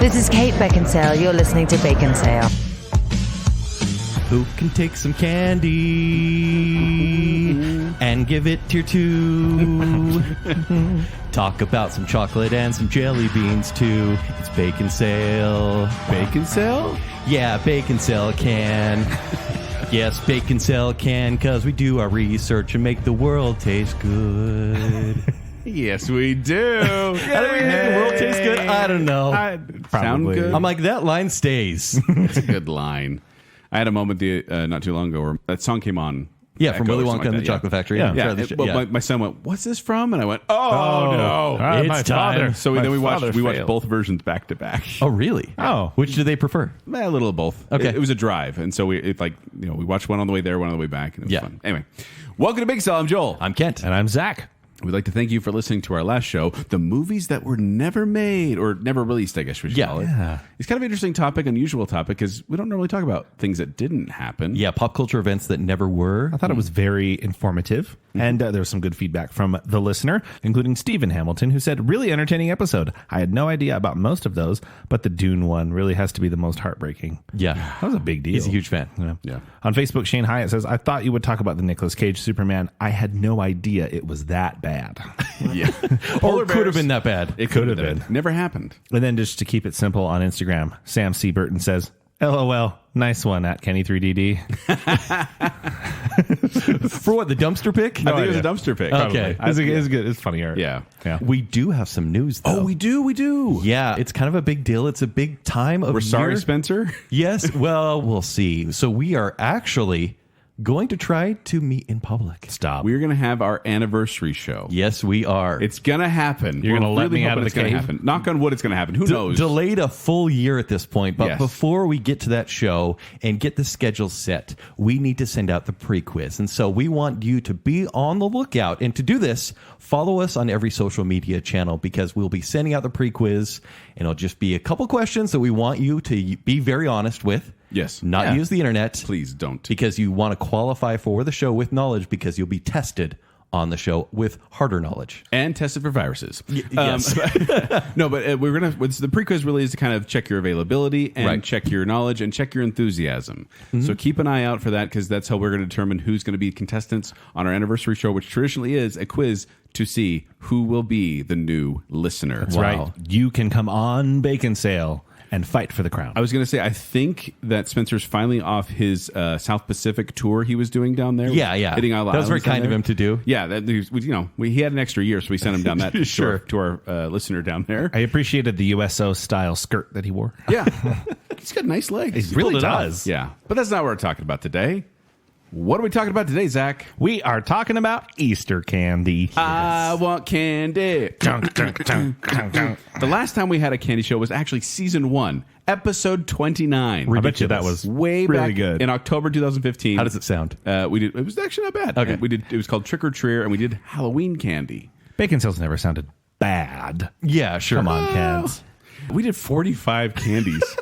This is Kate Baconsale. You're listening to Baconsale. Who can take some candy and give it tier 2? Talk about some chocolate and some jelly beans too. It's Baconsale. Baconsale? Yeah, Baconsale can. Yes, Baconsale can, because we do our research and make the world taste good. Yes, we do. How do we make the world taste good? I don't know. Sound good? I'm like, that line stays. It's a good line. I had a moment not too long ago where that song came on. Yeah, from Echo Willy or Wonka something and the like Chocolate Factory. Yeah. My son went, "What's this from?" And I went, "Oh no, it's time." So then we watched both versions back to back. Oh, really? Oh. Which do they prefer? A little of both. Okay. It was a drive, and so we watched one on the way there, one on the way back, and it was fun. Anyway, welcome to Baconsale. I'm Joel. I'm Kent. And I'm Zack. We'd like to thank you for listening to our last show, the movies that were never made or never released, I guess we should call it. Yeah. It's kind of an interesting topic, unusual topic, because we don't normally talk about things that didn't happen. Yeah, pop culture events that never were. I thought it was very informative, and there was some good feedback from the listener, including Stephen Hamilton, who said, really entertaining episode. I had no idea about most of those, but the Dune one really has to be the most heartbreaking. Yeah. That was a big deal. He's a huge fan. Yeah. On Facebook, Shane Hyatt says, I thought you would talk about the Nicolas Cage Superman. I had no idea it was that bad. Yeah. Or it could have been that bad. It could have been. Never happened. And then just to keep it simple on Instagram, Sam C. Burton says, LOL, nice one at Kenny3DD. For what, the dumpster pick? I think it was a dumpster pick. Okay. It's good. It's funny art. Yeah. We do have some news, though. Oh, we do. Yeah, it's kind of a big deal. It's a big time of We're sorry, year. Spencer. Yes, well, we'll see. So we are actually going to try to meet in public. Stop. We're going to have our anniversary show. Yes, we are. It's going to happen. You're gonna We're let me out of hoping the it's gonna cave? happen. Knock on wood, it's going to happen. Who knows? Delayed a full year at this point, but Yes. before we get to that show and get the schedule set, we need to send out the pre-quiz. And so we want you to be on the lookout. And to do this, follow us on every social media channel, because we'll be sending out the pre-quiz, and it'll just be a couple questions that we want you to be very honest with. Yes. Not use the internet. Please don't. Because you want to qualify for the show with knowledge, because you'll be tested on the show with harder knowledge. And tested for viruses. Yes. No, but we're going to... The pre-quiz really is to kind of check your availability and check your knowledge and check your enthusiasm. So keep an eye out for that, because that's how we're going to determine who's going to be contestants on our anniversary show, which traditionally is a quiz to see who will be the new listener. That's right. You can come on Baconsale and fight for the crown. I was going to say, I think that Spencer's finally off his South Pacific tour he was doing down there. Yeah. Hitting all the that was very islands down kind of there. him to do. Yeah, he had an extra year, so we sent him down that Sure. to our listener down there. I appreciated the USO style skirt that he wore. Yeah, he's got nice legs. He really Pulled it off. does. Yeah, but that's not what we're talking about today. What are we talking about today, Zach? We are talking about Easter candy. I want candy. Chunk, chunk, chunk, chunk, chunk. The last time we had a candy show was actually season 1, episode 29. I bet you that was way really back good. in October 2015. How does it sound? We did. It was actually not bad. Okay. And it was called Trick or Treat, and we did Halloween candy. Baconsale's never sounded bad. Yeah, sure. Come on, Kent. We did 45 candies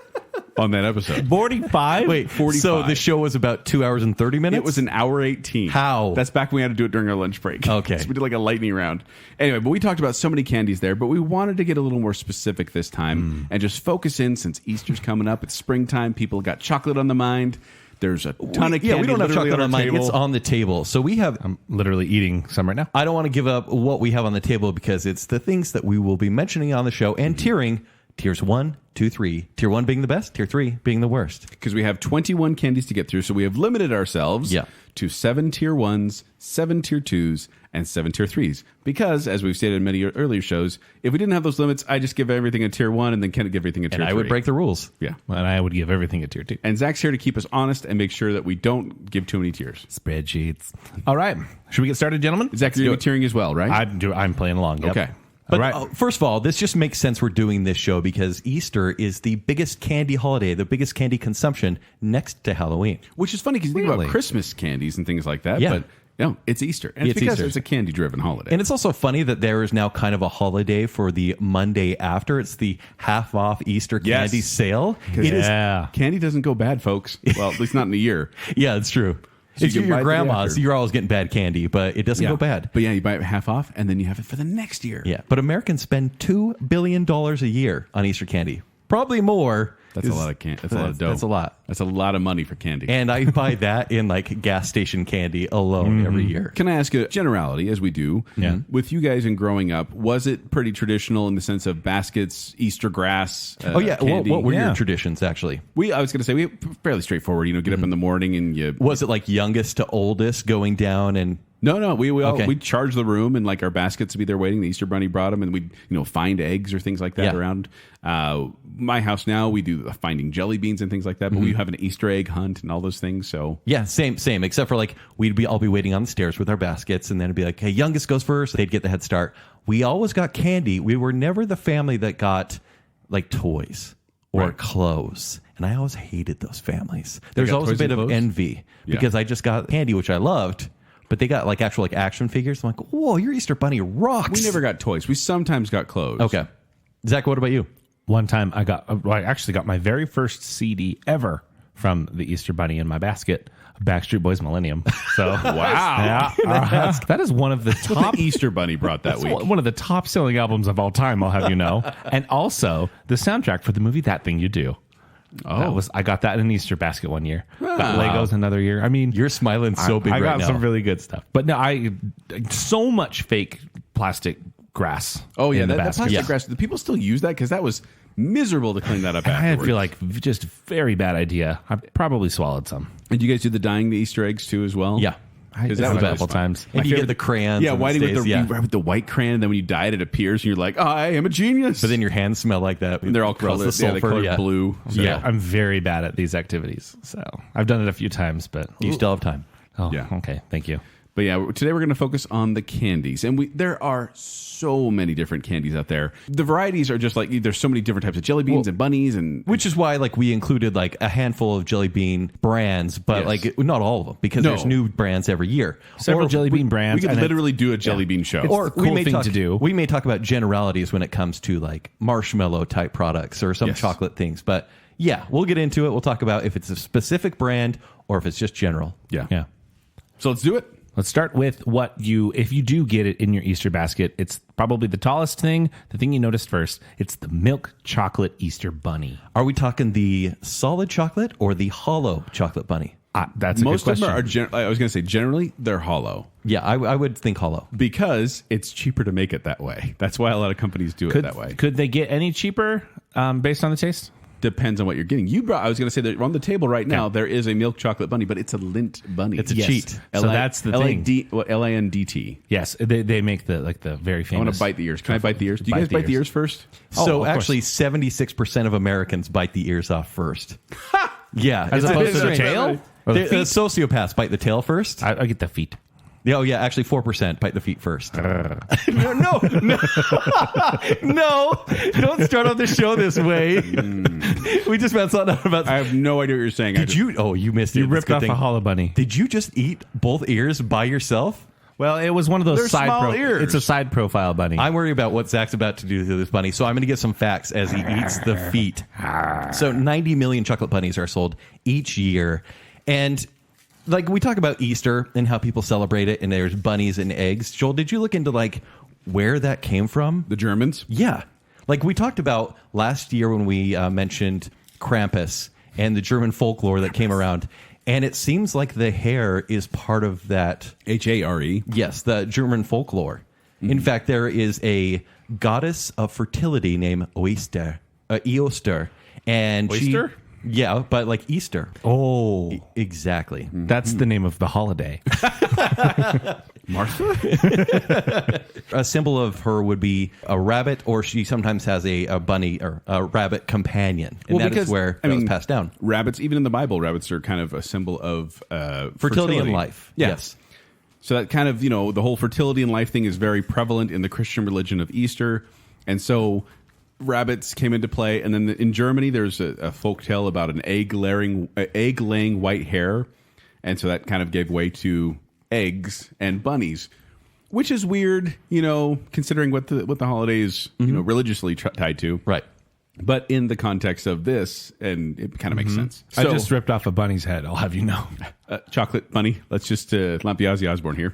on that episode. 45? Wait, 45. so the show was about 2 hours and 30 minutes? It was an hour 18. How? That's back when we had to do it during our lunch break. Okay. So we did like a lightning round. Anyway, but we talked about so many candies there, but we wanted to get a little more specific this time and just focus in, since Easter's coming up. It's springtime. People got chocolate on the mind. There's a ton of candy. Yeah, we don't have literally chocolate on our mine. table. It's on the table. So we have... I'm literally eating some right now. I don't want to give up what we have on the table, because it's the things that we will be mentioning on the show and tiering. Tiers 1, 2, 3. Tier 1 being the best, Tier 3 being the worst. Because we have 21 candies to get through, so we have limited ourselves to 7 Tier 1s, 7 Tier 2s, and 7 Tier 3s. Because, as we've stated in many earlier shows, if we didn't have those limits, I just give everything a Tier 1 and then Kenneth give everything a Tier 3. And I would break the rules. Yeah. And I would give everything a tier 2. And Zach's here to keep us honest and make sure that we don't give too many tiers. Spreadsheets. All right. Should we get started, gentlemen? Zach, you're tiering as well, right? I'm playing along. Yep. Okay. But All right. first of all, this just makes sense we're doing this show, because Easter is the biggest candy holiday, the biggest candy consumption next to Halloween. Which is funny because you think Really? about Christmas candies and things like that, Yeah. but no, it's Easter. And it's It's because Easter. it's a candy-driven holiday. And it's also funny that there is now kind of a holiday for the Monday after. It's the half-off Easter Yes. candy sale. It is. Yeah. Candy doesn't go bad, folks. Well, at least not in a year. Yeah, it's true. So It's you can your buy it the day grandma's. after. You're always getting bad candy, but it doesn't go bad. But yeah, you buy it half off, and then you have it for the next year. Yeah, but Americans spend $2 billion a year on Easter candy. probably more. That's a lot of candy. That's a lot of dough. That's a lot. That's a lot of money for candy. And I buy that in like gas station candy alone every year. Can I ask a generality, as we do? Yeah. With you guys and growing up, was it pretty traditional in the sense of baskets, Easter grass? Oh yeah. Candy? What were Yeah. your traditions actually? I was going to say we fairly straightforward. Get up in the morning and you. Was it like youngest to oldest going down and? No. Okay. We'd charge the room and like our baskets would be there waiting. The Easter Bunny brought them, and we'd find eggs or things like that Yeah. around. My house now we do finding jelly beans and things like that, but we have an Easter egg hunt and all those things. So Yeah, same. Except for like I'll be waiting on the stairs with our baskets, and then it'd be like, hey, youngest goes first. They'd get the head start. We always got candy. We were never the family that got like toys or clothes, and I always hated those families. There's got always a toys bit and of clothes? envy Yeah. because I just got candy, which I loved, but they got like actual like action figures. I'm like, whoa, your Easter Bunny rocks. we never got toys. We sometimes got clothes. Okay, Zach, what about you? One time I actually got my very first CD ever from the Easter Bunny in my basket, Backstreet Boys Millennium. So Wow. yeah, that is one of the top The Easter Bunny brought that week. one of the top selling albums of all time, I'll have you know. And also the soundtrack for the movie That Thing You Do. I got that in an Easter basket one year. Got Legos another year. I mean, You're smiling so big I right got now. some really good stuff. But no, so much fake plastic grass. Oh yeah, in the that basket. plastic grass. Do people still use that? Because that was miserable to clean that up I afterwards. feel like just very bad idea. I probably swallowed some. Did you guys do the dyeing the Easter eggs too as well? Yeah. Is That was a always couple fun. times. And you get the crayons. Yeah, and whitey with stays, the yeah. with the white crayon, and then when you dye it, it appears, and you're like, I am a genius. But then your hands smell like that. And they're all Gross, colored, the sulfur, colored yeah. blue. So, Yeah, I'm very bad at these activities. So I've done it a few times, but You still have time. oh, Yeah. okay, thank you. But yeah, today we're going to focus on the candies, and there are so many different candies out there. The varieties are just like there's so many different types of jelly beans and bunnies, and Which is why like we included like a handful of jelly bean brands, but Yes. like not all of them because No. there's new brands every year. Several jelly bean we brands. could and literally do a jelly bean show. Or the cool thing to do. We may talk about generalities when it comes to like marshmallow type products or some Yes. chocolate things. But yeah, we'll get into it. We'll talk about if it's a specific brand or if it's just general. yeah. Yeah. So let's do it. Let's start with if you do get it in your Easter basket, it's probably the tallest thing, the thing you noticed first. It's the milk chocolate Easter bunny. Are we talking the solid chocolate or the hollow chocolate bunny? That's a Most good of them question. I was going to say generally they're hollow Yeah, I would think hollow. because it's cheaper to make it that way. That's why a lot of companies do it that way. Could they get any cheaper based on the taste? Depends on what you're getting. I was going to say that on the table right now there is a milk chocolate bunny, but it's a Lindt bunny. It's a Yes. cheat. So that's the thing. L-A-N-D-T. Yes, they make the very I famous. want to bite the ears. Can I bite the ears? Do you Bite guys the bite the ears. ears first? Oh, So of course. actually 76% of Americans bite the ears off first. Yeah. As it's a opposed bit to the strange. tail? Or the The sociopaths bite the tail first. I get the feet. Yeah, oh yeah, actually 4% bite the feet first. No, don't start off the show this way. We just found something out about. I have no idea what you're saying. Did you? Oh, you missed it. You That's ripped good off thing. a hollow bunny. Did you just eat both ears by yourself? Well, it was one of those They're side small ears. It's a side profile bunny. I'm worried about what Zach's about to do to this bunny, so I'm going to get some facts as he eats the feet. So 90 million chocolate bunnies are sold each year, and like we talk about Easter and how people celebrate it, and there's bunnies and eggs. Joel, did you look into like where that came from? The Germans? Yeah. Like we talked about last year when we mentioned Krampus and the German folklore that came around. And it seems like the hare is part of that. H-A-R-E. Yes, the German folklore. In fact, there is a goddess of fertility named Eas-Tier. And Oyster? Yeah, but like Easter. oh, Exactly. that's the name of the holiday. Martha? A symbol of her would be a rabbit, or she sometimes has a bunny or a rabbit companion. And that is where that was passed down. Rabbits, even in the Bible, rabbits are kind of a symbol of Fertility and life. Yeah. Yes. So that kind of, the whole fertility and life thing is very prevalent in the Christian religion of Easter. And so rabbits came into play. And then in Germany, there's a folk tale about an egg-laying white hare. And so that kind of gave way to eggs and bunnies, which is weird, considering what the holiday is, religiously tied to. Right. But in the context of this, and it kind of makes sense. I just ripped off a bunny's head, I'll have you know. Chocolate bunny. Let's just lump Ozzy Osbourne here.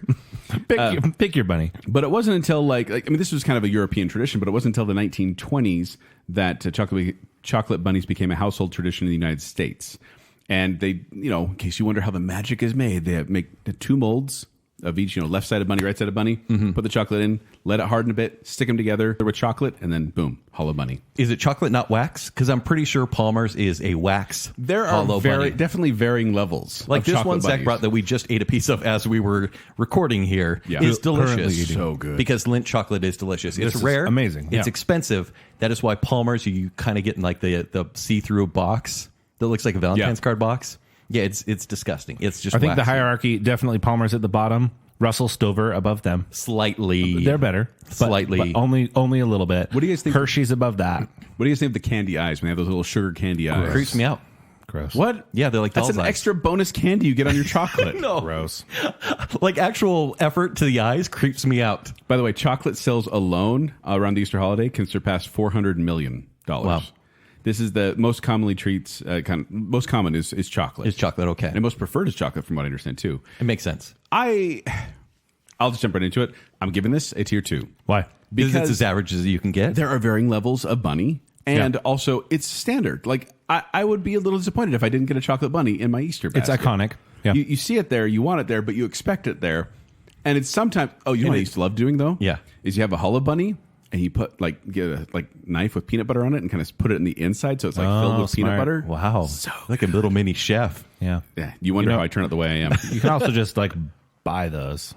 Pick your bunny. But it wasn't until this was kind of a European tradition, but it wasn't until the 1920s that chocolate chocolate bunnies became a household tradition in the United States. And they, in case you wonder how the magic is made, they make the 2 molds of each, left side of bunny, right side of bunny, put the chocolate in, let it harden a bit, stick them together with chocolate, and then boom, hollow bunny. Is it chocolate, not wax? Because I'm pretty sure Palmer's is a wax. There hollow are bunny. definitely varying levels. Like of this chocolate one Zach bunnies. brought that we just ate a piece of as we were recording here is Currently delicious. eating. So good. Because Lindt chocolate is delicious. It's This is rare. amazing. It's Yeah. expensive. That is why Palmer's, you kind of get in like the see-through box that looks like a Valentine's card box. Yeah, it's disgusting. It's just I think the waxy. hierarchy, definitely Palmer's at the bottom, Russell Stover above them. Slightly. They're better. but- Slightly. But only a little bit. What do you guys think? Hershey's above that. What do you think of the candy eyes when they have those little sugar candy eyes? Creeps me out. Gross. What? Yeah, they're like That's doll's an eyes. extra bonus candy you get on your chocolate. No. Gross. Like actual effort to the eyes creeps me out. By the way, chocolate sales alone around the Easter holiday can surpass $400 million. Wow. This is the most commonly most common is chocolate. Is chocolate okay? And most preferred is chocolate, from what I understand too. It makes sense. I'll just jump right into it. I'm giving this a tier 2. Why? Because it's as average as you can get. There are varying levels of bunny, and Yeah. also it's standard. Like I would be a little disappointed if I didn't get a chocolate bunny in my Easter It's basket. iconic. Yeah. You see it there, you want it there, but you expect it there, and it's sometimes. Oh, you know what I used to love doing though? Yeah. Is you have a hollow bunny. And you get a knife with peanut butter on it and kind of put it in the inside so it's like filled with peanut smart. butter. Wow. So like a little mini chef. Yeah. Yeah, you wonder how I turn out the way I am. You can also just buy those.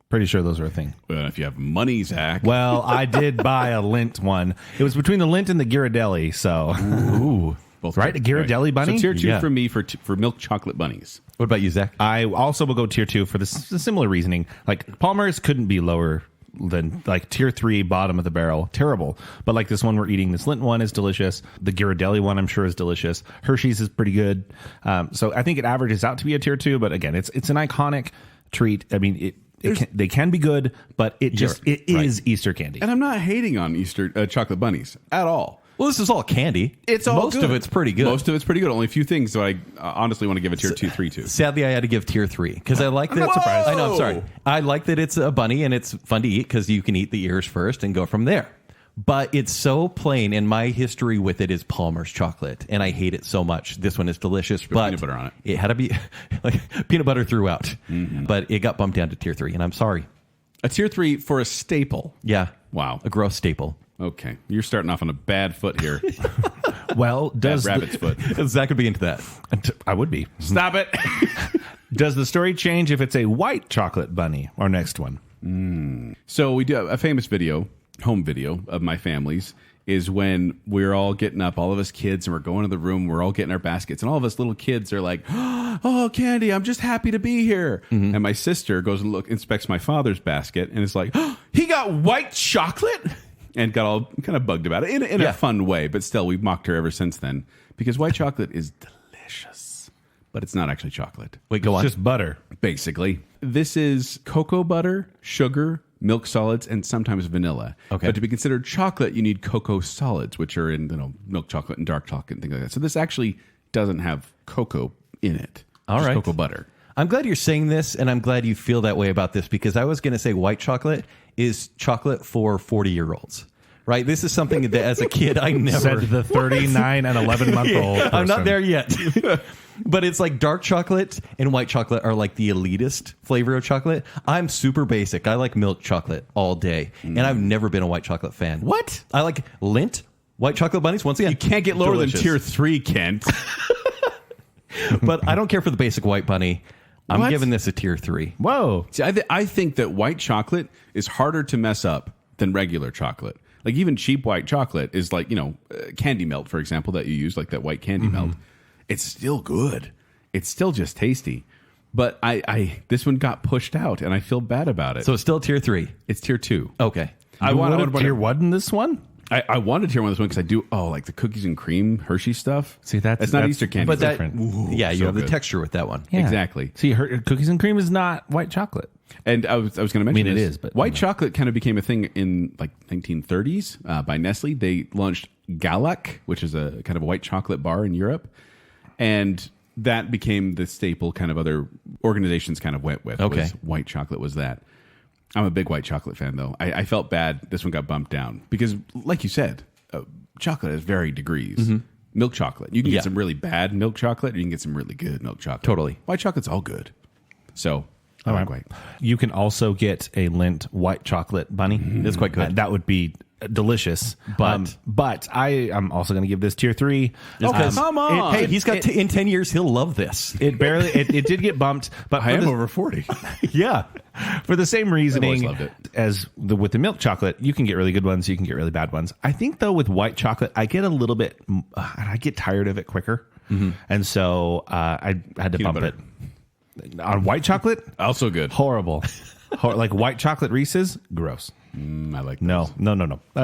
Pretty sure those are a thing. Well, if you have money, Zach. Well, I did buy a Lindt one. It was between the Lindt and the Ghirardelli. So, Ooh. Both right, a Ghirardelli bunny? So tier 2 Yeah. for me for milk chocolate bunnies. What about you, Zach? I also will go tier 2 for the similar reasoning. Like Palmer's couldn't be lower than tier 3, bottom of the barrel. Terrible. But this one we're eating, this Lindt one is delicious. The Ghirardelli one I'm sure is delicious. Hershey's is pretty good. So I think it averages out to be a tier 2. But again, it's an iconic treat. I mean, they can be good, but it is Easter candy. And I'm not hating on Easter chocolate bunnies at all. Well, this is all candy. It's all Most good. of it's pretty good. Most of it's pretty good. Only a few things that I honestly want to give a tier 2, 3 to. Sadly, I had to give tier 3 because I like that. not surprised. I know. I'm sorry. I like that it's a bunny and it's fun to eat because you can eat the ears first and go from there. But it's so plain, and my history with it is Palmer's chocolate, and I hate it so much. This one is delicious, but peanut butter on it. It had to be peanut butter throughout. But it got bumped down to tier 3, and I'm sorry. A tier 3 for a staple. Yeah. Wow. A gross staple. Okay. You're starting off on a bad foot here. Well, Bad does rabbit's foot. Zach would be into that. I would be. Stop it. Does the story change if it's a white chocolate bunny? Our next one. So we do a famous video, home video of my family's, is when we're all getting up, all of us kids, and we're going to the room, we're all getting our baskets, and all of us little kids are like, oh, Candy, I'm just happy to be here. And my sister goes and inspects my father's basket, and is like, oh, he got white chocolate? And got all kind of bugged about it in a fun way, but still, we've mocked her ever since then, because white chocolate is delicious, but it's not actually chocolate. Wait, go on. Just butter. Basically, this is cocoa butter, sugar, milk solids, and sometimes vanilla. Okay. But to be considered chocolate, you need cocoa solids, which are in milk chocolate and dark chocolate and things like that. So this actually doesn't have cocoa in it. All Just right. cocoa butter. I'm glad you're saying this, and I'm glad you feel that way about this, because I was going to say white chocolate is chocolate for 40-year-olds. Right? This is something that as a kid I never... Said the 39 and 11-month-old I'm not person. there yet. But it's like dark chocolate and white chocolate are like the elitist flavor of chocolate. I'm super basic. I like milk chocolate all day. And I've never been a white chocolate fan. What? I like Lindt, white chocolate bunnies. Once again, You can't get lower delicious. than tier 3, Kent. But I don't care for the basic white bunny. I'm What? giving this a tier 3. Whoa. See, I think that white chocolate is harder to mess up than regular chocolate. Like even cheap white chocolate is like, candy melt, for example, that you use, like that white candy melt. It's still good. It's still just tasty. But this one got pushed out, and I feel bad about it. So it's still tier 3. It's tier 2. Okay. I You want wanted tier 1 in this one? I wanted tier 1 this one because I do like the cookies and cream Hershey stuff. See, that's not Easter candy. But that, different. yeah, you so have the good. texture with that one. Yeah. Exactly. See, cookies and cream is not white chocolate. And I was going to mention it this. is, but white chocolate kind of became a thing in like 1930s by Nestle. They launched Galak, which is a kind of a white chocolate bar in Europe, and that became the staple. Kind of other organizations kind of went with. Okay. Was white chocolate was that. I'm a big white chocolate fan, though. I felt bad this one got bumped down because, like you said, chocolate has varied degrees. Milk chocolate. You can get some really bad milk chocolate, or you can get some really good milk chocolate. Totally. White chocolate's all good. So, I like white. You can also get a Lindt white chocolate bunny. It's quite good. That would be delicious. But I am also going to give this tier 3. Oh, come on. Hey, he's got in 10 years, he'll love this. It barely, it did get bumped, but I am over 40. Yeah. For the same reasoning loved it. as with the milk chocolate, you can get really good ones, you can get really bad ones. I think, though, with white chocolate, I get a little bit, I get tired of it quicker. And so I had to Peanut bump butter. it. On white chocolate? Also good. Horrible. Like white chocolate Reese's? Gross. I like No.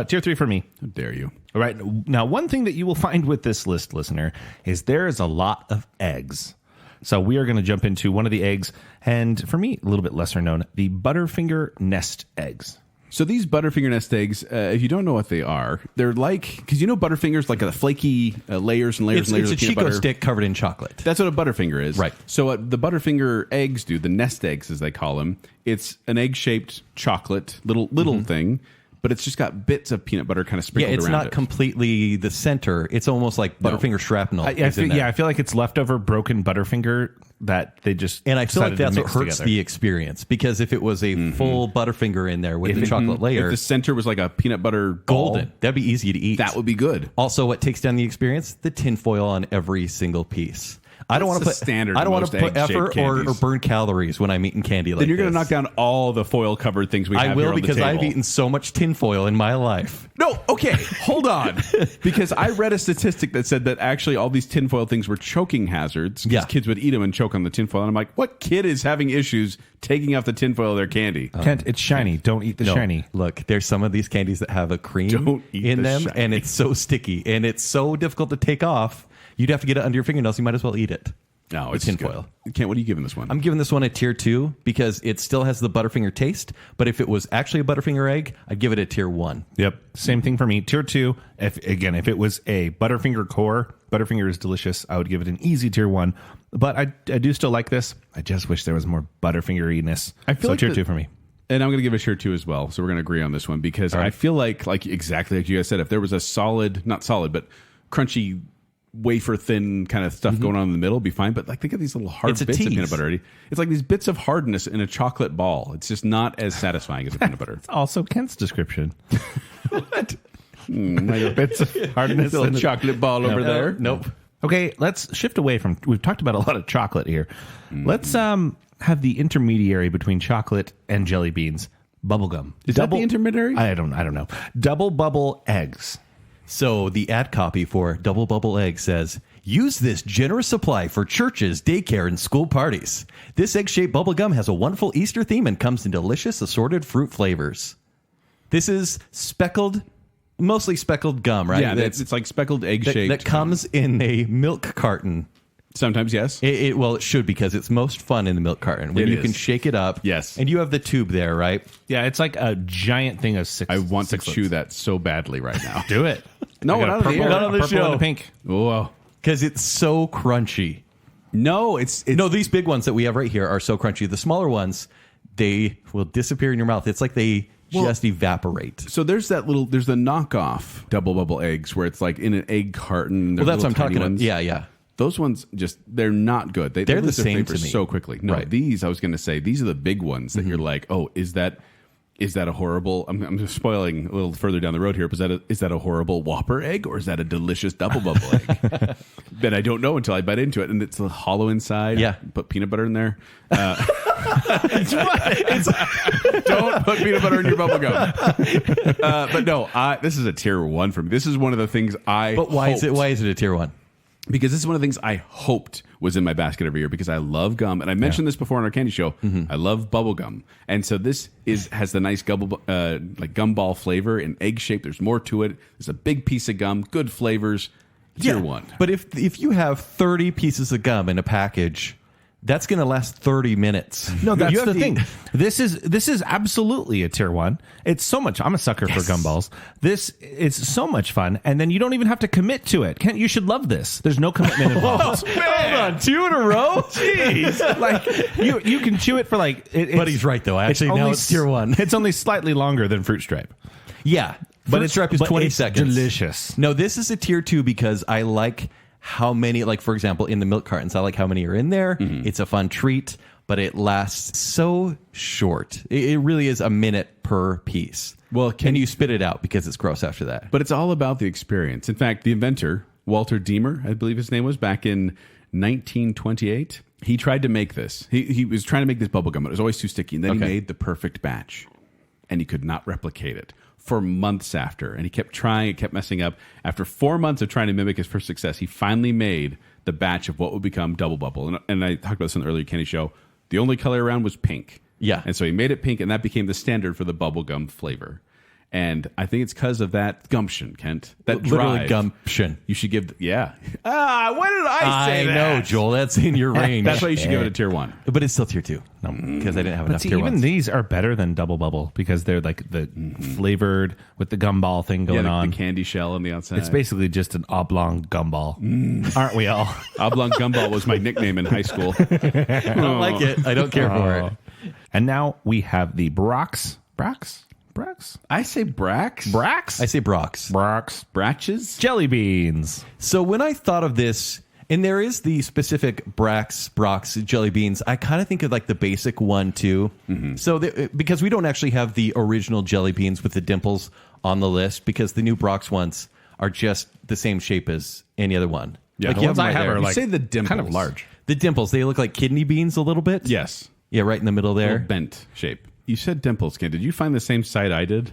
Tier 3 for me. How dare you? All right. Now, one thing that you will find with this list, listener, is there is a lot of eggs. So we are going to jump into one of the eggs, and for me, a little bit lesser known, the Butterfinger nest eggs. So these Butterfinger nest eggs, if you don't know what they are, they're like, because you know Butterfinger's like a flaky layers and layers and layers It's of a peanut Chico butter. stick covered in chocolate. That's what a Butterfinger is. Right. So what the Butterfinger eggs do, the nest eggs as they call them, it's an egg-shaped chocolate, little thing, but it's just got bits of peanut butter kind of sprinkled Yeah, it's around not it. completely the center. It's almost like Butterfinger shrapnel. I feel like it's leftover broken Butterfinger that they just And I feel like decided to that's what mix hurts together. the experience, because if it was a full Butterfinger in there with the chocolate If layer, the center was like a peanut butter ball, golden, that'd be easy to eat. that would be good. Also, what takes down the experience? The tinfoil on every single piece. I don't want to That's put the standard I don't in want to most put egg-shaped effort or candies. burn calories when I'm eating candy like Then you're going to this. knock down all the foil covered things we have I here will, on the because table. I've eaten so much tinfoil in my life. No, okay, hold on. Because I read a statistic that said that actually all these tinfoil things were choking hazards, because Yeah. kids would eat them and choke on the tinfoil. And I'm like, what kid is having issues taking off the tinfoil of their candy? Kent, it's shiny. Don't eat the No, shiny. look, there's some of these candies that have a cream Don't eat in the them, shiny. and it's so sticky, and it's so difficult to take off. You'd have to get it under your fingernails. You might as well eat it. No, The it's tinfoil. good. Kent, what are you giving this one? I'm giving this one a tier 2 because it still has the Butterfinger taste. But if it was actually a Butterfinger egg, I'd give it a tier 1. Yep. Same thing for me. Tier 2. If it was a Butterfinger core, Butterfinger is delicious. I would give it an easy tier 1. But I do still like this. I just wish there was more Butterfingeriness. I feel like tier 2 for me. And I'm going to give a tier 2 as well. So we're going to agree on this one, because I feel like exactly like you guys said, if there was a not solid, but crunchy, wafer thin kind of stuff going on in the middle, be fine. But like, think of these little hard It's a bits of tease. peanut butter already. It's like these bits of hardness in a chocolate ball. It's just not as satisfying as a peanut butter. Also, Kent's description. What? Bits of hardness. Little in the- chocolate ball over there. Nope. Okay, let's shift away from. We've talked about a lot of chocolate here. Let's have the intermediary between chocolate and jelly beans, bubblegum. Is that the intermediary? I don't know. Double bubble eggs. So the ad copy for Double Bubble Egg says, use this generous supply for churches, daycare, and school parties. This egg-shaped bubble gum has a wonderful Easter theme and comes in delicious assorted fruit flavors. This is mostly speckled gum, right? Yeah, it's like speckled egg shaped. that comes in a milk carton. Sometimes, yes. Well, it should, because it's most fun in the milk carton when It you is. can shake it up. Yes. And you have the tube there, right? Yeah, it's like a giant thing of six. I want to sixlets. chew that so badly right now. Do it. No, I got not a on the purple, air. Not on the a purple show. and a pink. Whoa. Because it's so crunchy. No, it's No, these big ones that we have right here are so crunchy. The smaller ones, they will disappear in your mouth. It's like they just evaporate. So there's the knockoff double bubble eggs where it's like in an egg carton. Well, that's what I'm talking about. about. Yeah. Those ones they're not good. They They're lose the their same flavor to me. so quickly. No, Right. these I was going to say these are the big ones that you're like, oh, is that a horrible? I'm just spoiling a little further down the road here. But is that a horrible Whopper egg, or is that a delicious double bubble egg? Then I don't know until I bite into it, and it's hollow inside. Yeah. Put peanut butter in there. Don't put peanut butter in your bubble gum. But no, this is a tier 1 for me. This is one of the things But why is it a tier 1? because this is one of the things I hoped was in my basket every year, because I love gum, and I mentioned this before on our candy show. I love bubble gum, and so this has the nice like gumball flavor and egg shape. There's more to it. There's a big piece of gum, good flavors. Tier 1. But if you have 30 pieces of gum in a package, that's going to last 30 minutes. No, that's You have the to- thing. This is absolutely a tier 1. It's so much. I'm a sucker for gumballs. It's so much fun, and then you don't even have to commit to it. Kent, you should love this. There's no commitment involved. Hold on, 2 in a row? Jeez, like you can chew it for like. But he's right, though. Actually, now it's tier 1. It's only slightly longer than Fruit Stripe. Yeah. Fruit stripe is 20 it's seconds. delicious. No, this is a tier 2 because I like how many, like, for example, in the milk cartons, I like how many are in there. It's a fun treat, but it lasts so short. It really is a minute per piece. Well, and you spit it out because it's gross after that. But it's all about the experience. In fact, the inventor, Walter Deemer, I believe his name was, back in 1928, he tried to make this. He was trying to make this bubble gum. It was always too sticky. And then he made the perfect batch. And he could not replicate it for months after. And he kept trying. It kept messing up. After 4 months of trying to mimic his first success, he finally made the batch of what would become Double Bubble. And I talked about this in the earlier Kenny show. The only color around was pink. Yeah. And so he made it pink, and that became the standard for the bubblegum flavor. And I think it's because of that gumption, Kent. That literally drive. gumption. You should give, why did I say I that? know, Joel. That's in your range. That's why you should give it a tier 1. But it's still tier 2. No, because I didn't have enough See, tier even 1s. these are better than Double Bubble because they're like the flavored with the gumball thing going on. The candy shell on the outside. It's basically just an oblong gumball, aren't we all? Oblong Gumball was my nickname in high school. I don't like it. I don't care for it. And now we have the Brax. I say Brax. Brax? I say Brox. Bratches. Jelly beans. So when I thought of this, and there is the specific Brox jelly beans, I kind of think of like the basic one too. So because we don't actually have the original jelly beans with the dimples on the list, because the new Brox ones are just the same shape as any other one. Yeah, like the you ones them I have there. are like, you say the dimples. Kind of large. The dimples, they look like kidney beans a little bit. Yes. Yeah, right in the middle there. Little bent shape. You said dimples, Ken. Did you find the same site I did?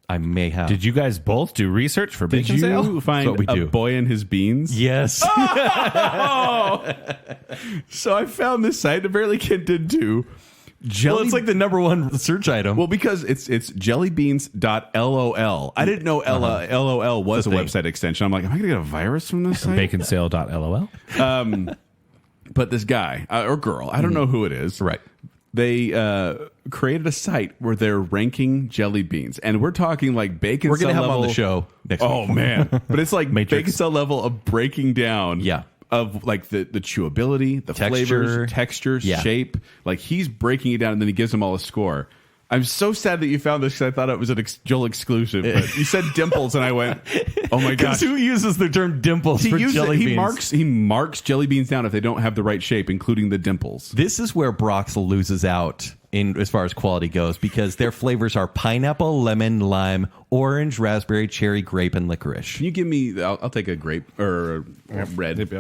I may have. Did you guys both do research for Did Baconsale? you find what we a do. boy and his beans? Yes. So I found this site. Apparently Ken did too. Well, it's like the number one search item. Well, because it's jellybeans.lol. I didn't know LOL was a thing. website extension. I'm like, am I going to get a virus from this site? Baconsale.lol. But this guy or girl, I don't know who it is. Right. They created a site where they're ranking jelly beans, and we're talking like Baconsale We're going to have level. him on the show next week. Oh man! But it's like Matrix. Baconsale level of breaking down. Yeah. Of like the chewability, the Texture. flavors, texture, Yeah. shape. Like he's breaking it down, and then he gives them all a score. I'm so sad that you found this because I thought it was an Joel exclusive. But you said dimples, and I went, "Oh my gosh!" Because who uses the term dimples for jelly beans? He marks jelly beans down if they don't have the right shape, including the dimples. This is where Brox loses out in as far as quality goes, because their flavors are pineapple, lemon, lime, orange, raspberry, cherry, grape, and licorice. Can you give me? I'll take a grape or a red.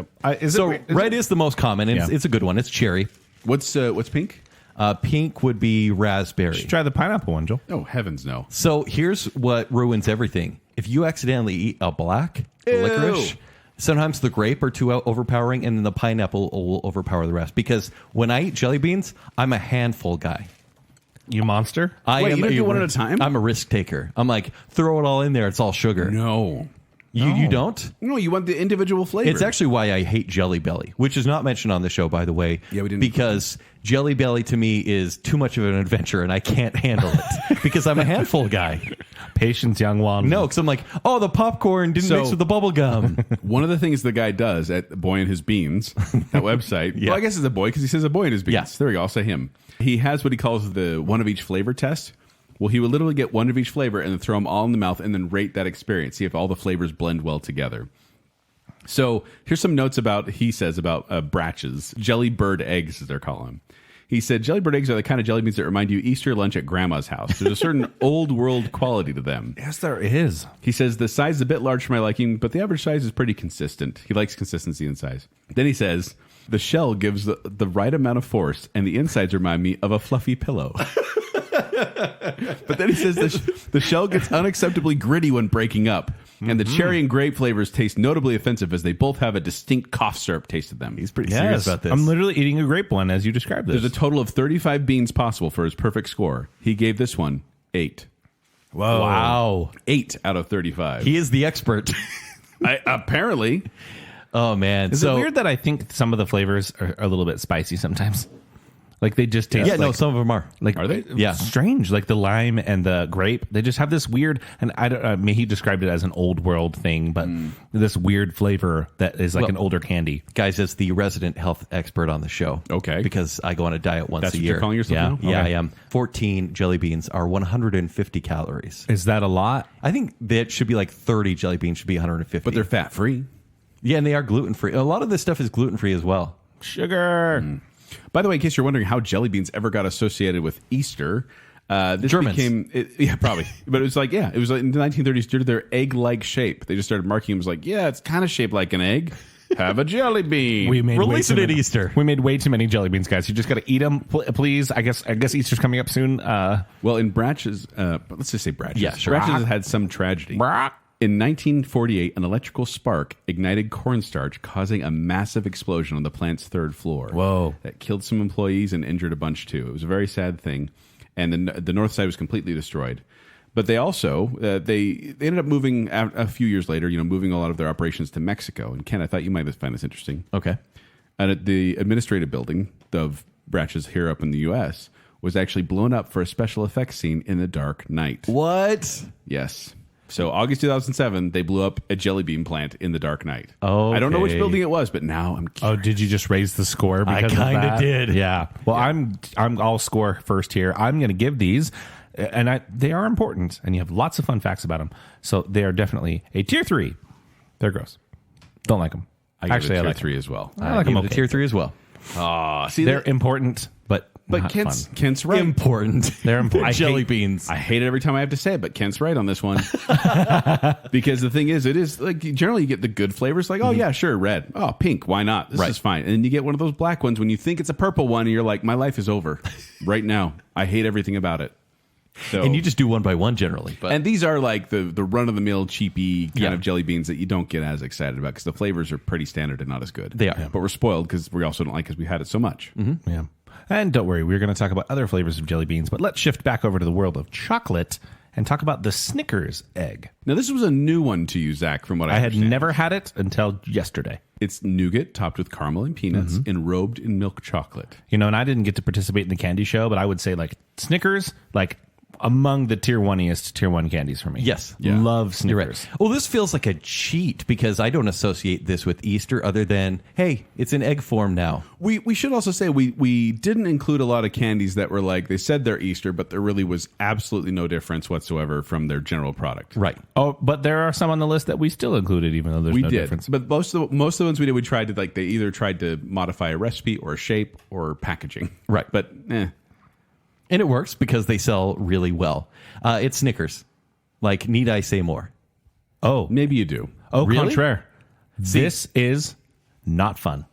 Red is the most common. And Yeah. it's a good one. It's cherry. What's pink? Pink would be raspberry. Try the pineapple one, Joel. Oh heavens no! So here's what ruins everything. If you accidentally eat a black licorice, sometimes the grape are too overpowering, and then the pineapple will overpower the rest. Because when I eat jelly beans, I'm a handful guy. You monster. Wait, you don't do one at a time? I'm a risk taker. I'm like, throw it all in there. It's all sugar. No, You don't? no. You want the individual flavor. It's actually why I hate Jelly Belly, which is not mentioned on the show, by the way. Yeah, we didn't. Because Jelly Belly to me is too much of an adventure, and I can't handle it because I'm a handful guy. Patience, young one. No, because I'm like, oh, the popcorn didn't mix with the bubble gum. one of the things the guy does at Boy and His Beans, that website. Yeah. Well, I guess it's a boy because he says a boy and his beans. Yeah. There we go. I'll say him. He has what he calls the one of each flavor test. Well, he would literally get one of each flavor and then throw them all in the mouth and then rate that experience, see if all the flavors blend well together. So here's some notes he says about Bratches, jelly bird eggs, as they're calling them. He said, jelly bird eggs are the kind of jelly beans that remind you Easter lunch at grandma's house. There's a certain old world quality to them. Yes, there is. He says, the size is a bit large for my liking, but the average size is pretty consistent. He likes consistency in size. Then he says, the shell gives the right amount of force, and the insides remind me of a fluffy pillow. But then he says the shell gets unacceptably gritty when breaking up, and the cherry and grape flavors taste notably offensive as they both have a distinct cough syrup taste to them. He's pretty serious about this. I'm literally eating a grape one as you described this. There's a total of 35 beans possible for his perfect score. He gave this one 8. Whoa. Wow. 8 out of 35. He is the expert. Apparently. Oh, man. Is it weird that I think some of the flavors are a little bit spicy sometimes? Like they just taste. Yeah, no, like, some of them are. like Are they? Yeah. strange, like the lime and the grape. They just have this weird, and I don't. I mean, he described it as an old world thing, but this weird flavor that is like an older candy. Guys, as the resident health expert on the show. Okay. Because I go on a diet once That's a what year. you're calling yourself Yeah, now? yeah, Okay. I am. 14 jelly beans are 150 calories. Is that a lot? I think that should be like 30 jelly beans should be 150. But they're fat free. Yeah, and they are gluten free. A lot of this stuff is gluten free as well. Sugar. By the way, in case you're wondering how jelly beans ever got associated with Easter, this Germans. probably. But it was like in the 1930s, due to their egg-like shape, they just started marking them as like, yeah, it's kind of shaped like an egg. Have a jelly bean. We made Release way too it at many- Easter. We made way too many jelly beans, guys. You just got to eat them, please. I guess Easter's coming up soon. Well, in Bratch's, let's just say Bratch's. Yeah, sure. Bratch's has had some tragedy. In 1948, an electrical spark ignited cornstarch, causing a massive explosion on the plant's third floor. Whoa. That killed some employees and injured a bunch, too. It was a very sad thing. And the north side was completely destroyed. But they also, they ended up moving a few years later, moving a lot of their operations to Mexico. And Ken, I thought you might find this interesting. Okay. And the administrative building of Bratch's here up in the U.S. was actually blown up for a special effects scene in The Dark Knight. What? Yes. So August 2007, they blew up a jelly bean plant in The Dark Knight. Oh, I don't know which building it was, but now I'm curious. Oh, did you just raise the score? Because I kinda of that? did. Yeah. Well, I'll score first here. I'm going to give these, and they are important, and you have lots of fun facts about them. So they are definitely a tier 3. They're gross. Don't like them. I give it a tier I like 3 as well. I like them. Give it a Okay. tier 3 as well. See, They're important, but not Kent's, fun. Kent's right. Important. They're important. Jelly beans. I hate it every time I have to say it, but Kent's right on this one. Because the thing is, it is like generally you get the good flavors, like, oh yeah, sure, red. Oh, pink, why not? This is fine. And then you get one of those black ones when you think it's a purple one and you're like, my life is over right now. I hate everything about it. So, And you just do one by one generally. But and these are like the run-of-the-mill cheapy kind of jelly beans that you don't get as excited about because the flavors are pretty standard and not as good. They are. But we're spoiled because we also don't like because we had it so much. Yeah. And don't worry, we're going to talk about other flavors of jelly beans, but let's shift back over to the world of chocolate and talk about the Snickers egg. Now, this was a new one to you, Zach, from what I I had understand. never had it until yesterday. It's nougat topped with caramel and peanuts, enrobed in milk chocolate. And I didn't get to participate in the candy show, but I would say like Snickers, like among the tier 1-iest tier 1 candies for me. Yes. Yeah. Love You're right. Snickers. Well, this feels like a cheat because I don't associate this with Easter other than, hey, it's in egg form now. We should also say we didn't include a lot of candies that were like, they said they're Easter, but there really was absolutely no difference whatsoever from their general product. Right. Oh, but there are some on the list that we still included, even though there's We no did, difference. but most of the ones we did, we tried to like they either tried to modify a recipe or a shape or packaging. Right. But And it works because they sell really well. It's Snickers. Like, need I say more? Oh, maybe you do. au Really? contraire. This is not fun.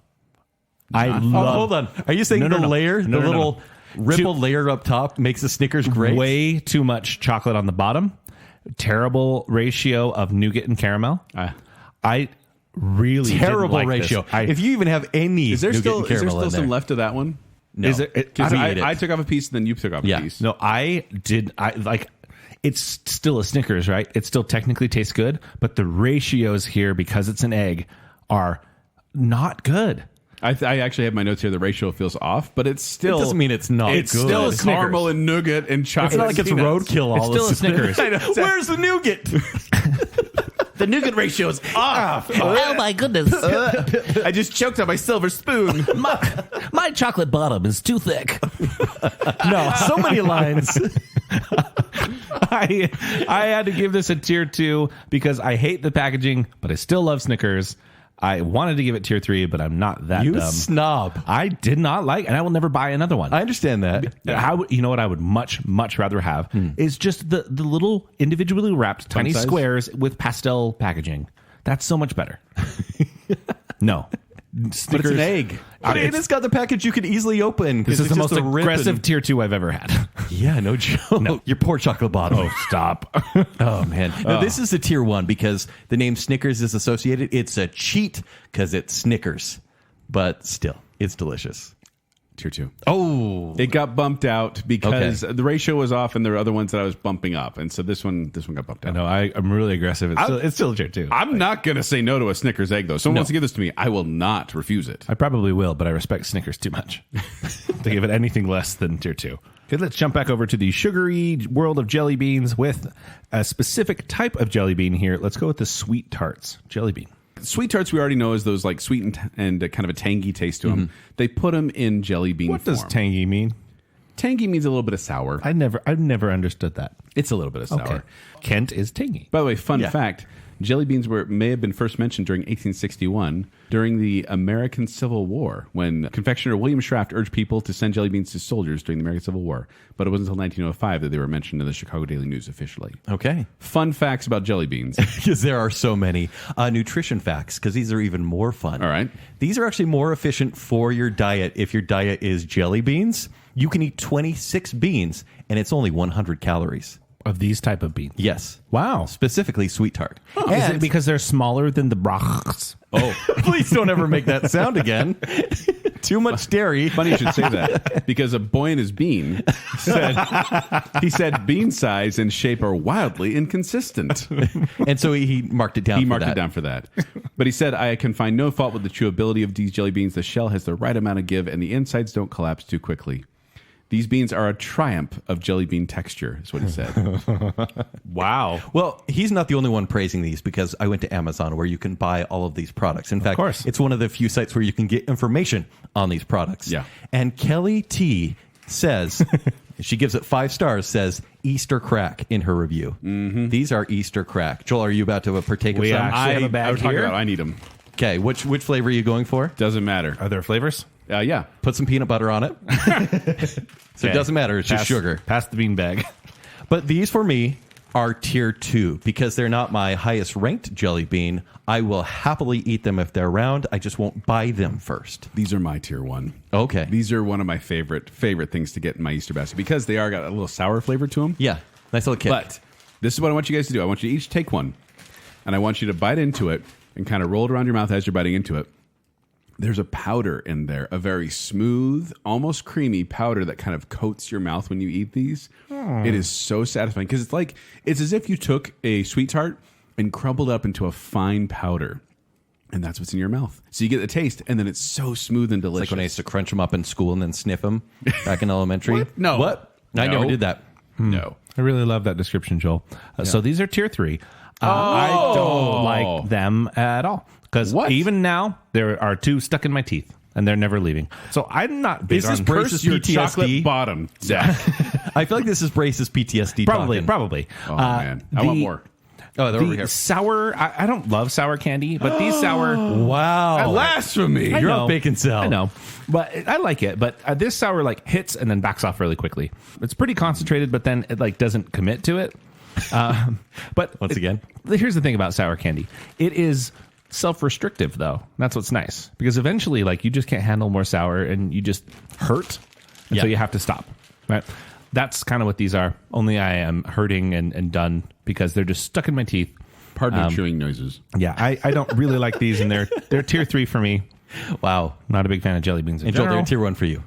I love. Hold on. Are you saying No, no, the no. layer, No, the no, no. little rippled layer up top makes the Snickers great? Way too much chocolate on the bottom. Terrible ratio of nougat and caramel. I really Terrible didn't like ratio. This. If you even have any Is there nougat still and caramel in some there. left of that one? No. Is it? Because We ate it. I took off a piece and then you took off Yeah. a piece. No, I did. I like. It's still a Snickers, right? It still technically tastes good, but the ratios here, because it's an egg, are not good. I actually have my notes here. The ratio feels off, but it's still. It doesn't mean it's not It's good. still It's Snickers. caramel and nougat and chocolate. It's not like it's peanuts. roadkill all It's still of a Snickers. I know. Where's the nougat? The nougat ratio is off. Oh my goodness. I just choked on my silver spoon. My chocolate bottom is too thick. No, so many lines. I had to give this a tier 2 because I hate the packaging, but I still love Snickers. I wanted to give it tier 3, but I'm not that You dumb. snob. I did not like, and I will never buy another one. I understand that. You know what I would much rather have is just the little individually wrapped tiny size? squares with pastel packaging. That's so much better. No. Snickers, But it's an egg. But It's- it's got the package you could easily open. This is the most aggressive tier 2 I've ever had. Yeah, no joke. Your poor chocolate bottom. Oh, stop. Oh, man. No, this is a tier 1 because the name Snickers is associated. It's a cheat because it's Snickers. But still, it's delicious. Tier 2. Oh, It got bumped out because the ratio was off, and there were other ones that I was bumping up, and so this one got bumped out. No, I'm really aggressive. It's still tier 2. I'm not going to say no to a Snickers egg, though. Someone wants to give this to me. I will not refuse it. I probably will, but I respect Snickers too much to give it anything less than tier 2. Okay, let's jump back over to the sugary world of jelly beans with a specific type of jelly bean here. Let's go with the sweet tarts jelly bean. Sweet tarts we already know as those like sweet and kind of a tangy taste to them. They put them in jelly bean What form. does tangy mean? Tangy means a little bit of sour. I've never understood that. It's a little bit of sour. Okay. Kent is tangy. By the way, fun fact, jelly beans may have been first mentioned during 1861 during the American Civil War when confectioner William Shraft urged people to send jelly beans to soldiers during the American Civil War. But it wasn't until 1905 that they were mentioned in the Chicago Daily News officially. okay. Fun facts about jelly beans. Because there are so many nutrition facts, because these are even more fun. All right. These are actually more efficient for your diet. If your diet is jelly beans, you can eat 26 beans, and it's only 100 calories. Of these type of beans. Yes. Wow. Specifically sweet tart. Is it because they're smaller than the brachs? Oh, please don't ever make that sound again. Too much dairy. Funny you should say that because a boy in his bean said bean size and shape are wildly inconsistent. And so he marked it down He for marked that. it down for that. But he said, I can find no fault with the chewability of these jelly beans. The shell has the right amount of give and the insides don't collapse too quickly. These beans are a triumph of jelly bean texture, is what he said. Wow. Well, he's not the only one praising these because I went to Amazon where you can buy all of these products. In fact, course. it's one of the few sites where you can get information on these products. Yeah. And Kelly T says, she gives it 5 stars, says Easter crack in her review. Mm-hmm. These are Easter crack. Joel, are you about to partake of We some? actually have a bag I was talking here. about I need them. Okay, which flavor are you going for? Doesn't matter. Are there flavors? Yeah. Put some peanut butter on it. So it doesn't matter. It's just sugar. Pass the bean bag. But these for me are tier 2 because they're not my highest ranked jelly bean. I will happily eat them if they're around. I just won't buy them first. These are my tier 1. Okay. These are one of my favorite things to get in my Easter basket because they are got a little sour flavor to them. Yeah. Nice little kick. But this is what I want you guys to do. I want you to each take one, and I want you to bite into it and kind of roll it around your mouth as you're biting into it. There's a powder in there, a very smooth, almost creamy powder that kind of coats your mouth when you eat these. It is so satisfying because it's as if you took a sweet tart and crumbled up into a fine powder. And that's what's in your mouth. So you get the taste, and then it's so smooth and delicious. It's like when I used to crunch them up in school and then sniff them back in elementary. What? No. What? I No. never did that. No. I really love that description, Joel. So these are tier 3. I don't like them at all. Because What? even now, there are 2 stuck in my teeth, and they're never leaving. So I'm not big Is this on Brace's Curse your PTSD? chocolate bottom, Zach. I feel like this is Brace's PTSD. Probably. Oh, man. I want more. Oh, they're over The here. sour, I don't love sour candy, but these sour... Wow. Blasphemy. I You're know. on Baconsale. I know, but I like it. But this sour like hits and then backs off really quickly. It's pretty concentrated, but then it like doesn't commit to it. But Once again. here's the thing about sour candy: it is self-restrictive, though. That's what's nice because eventually, like you just can't handle more sour, and you just hurt, and so Yeah. you have to stop. Right? That's kind of what these are. Only I am hurting and done because they're just stuck in my teeth. Pardon the chewing noises. Yeah, I don't really like these, and they're tier 3 for me. Wow. Not a big fan of jelly beans in And Joel, general. they're tier 1 for you.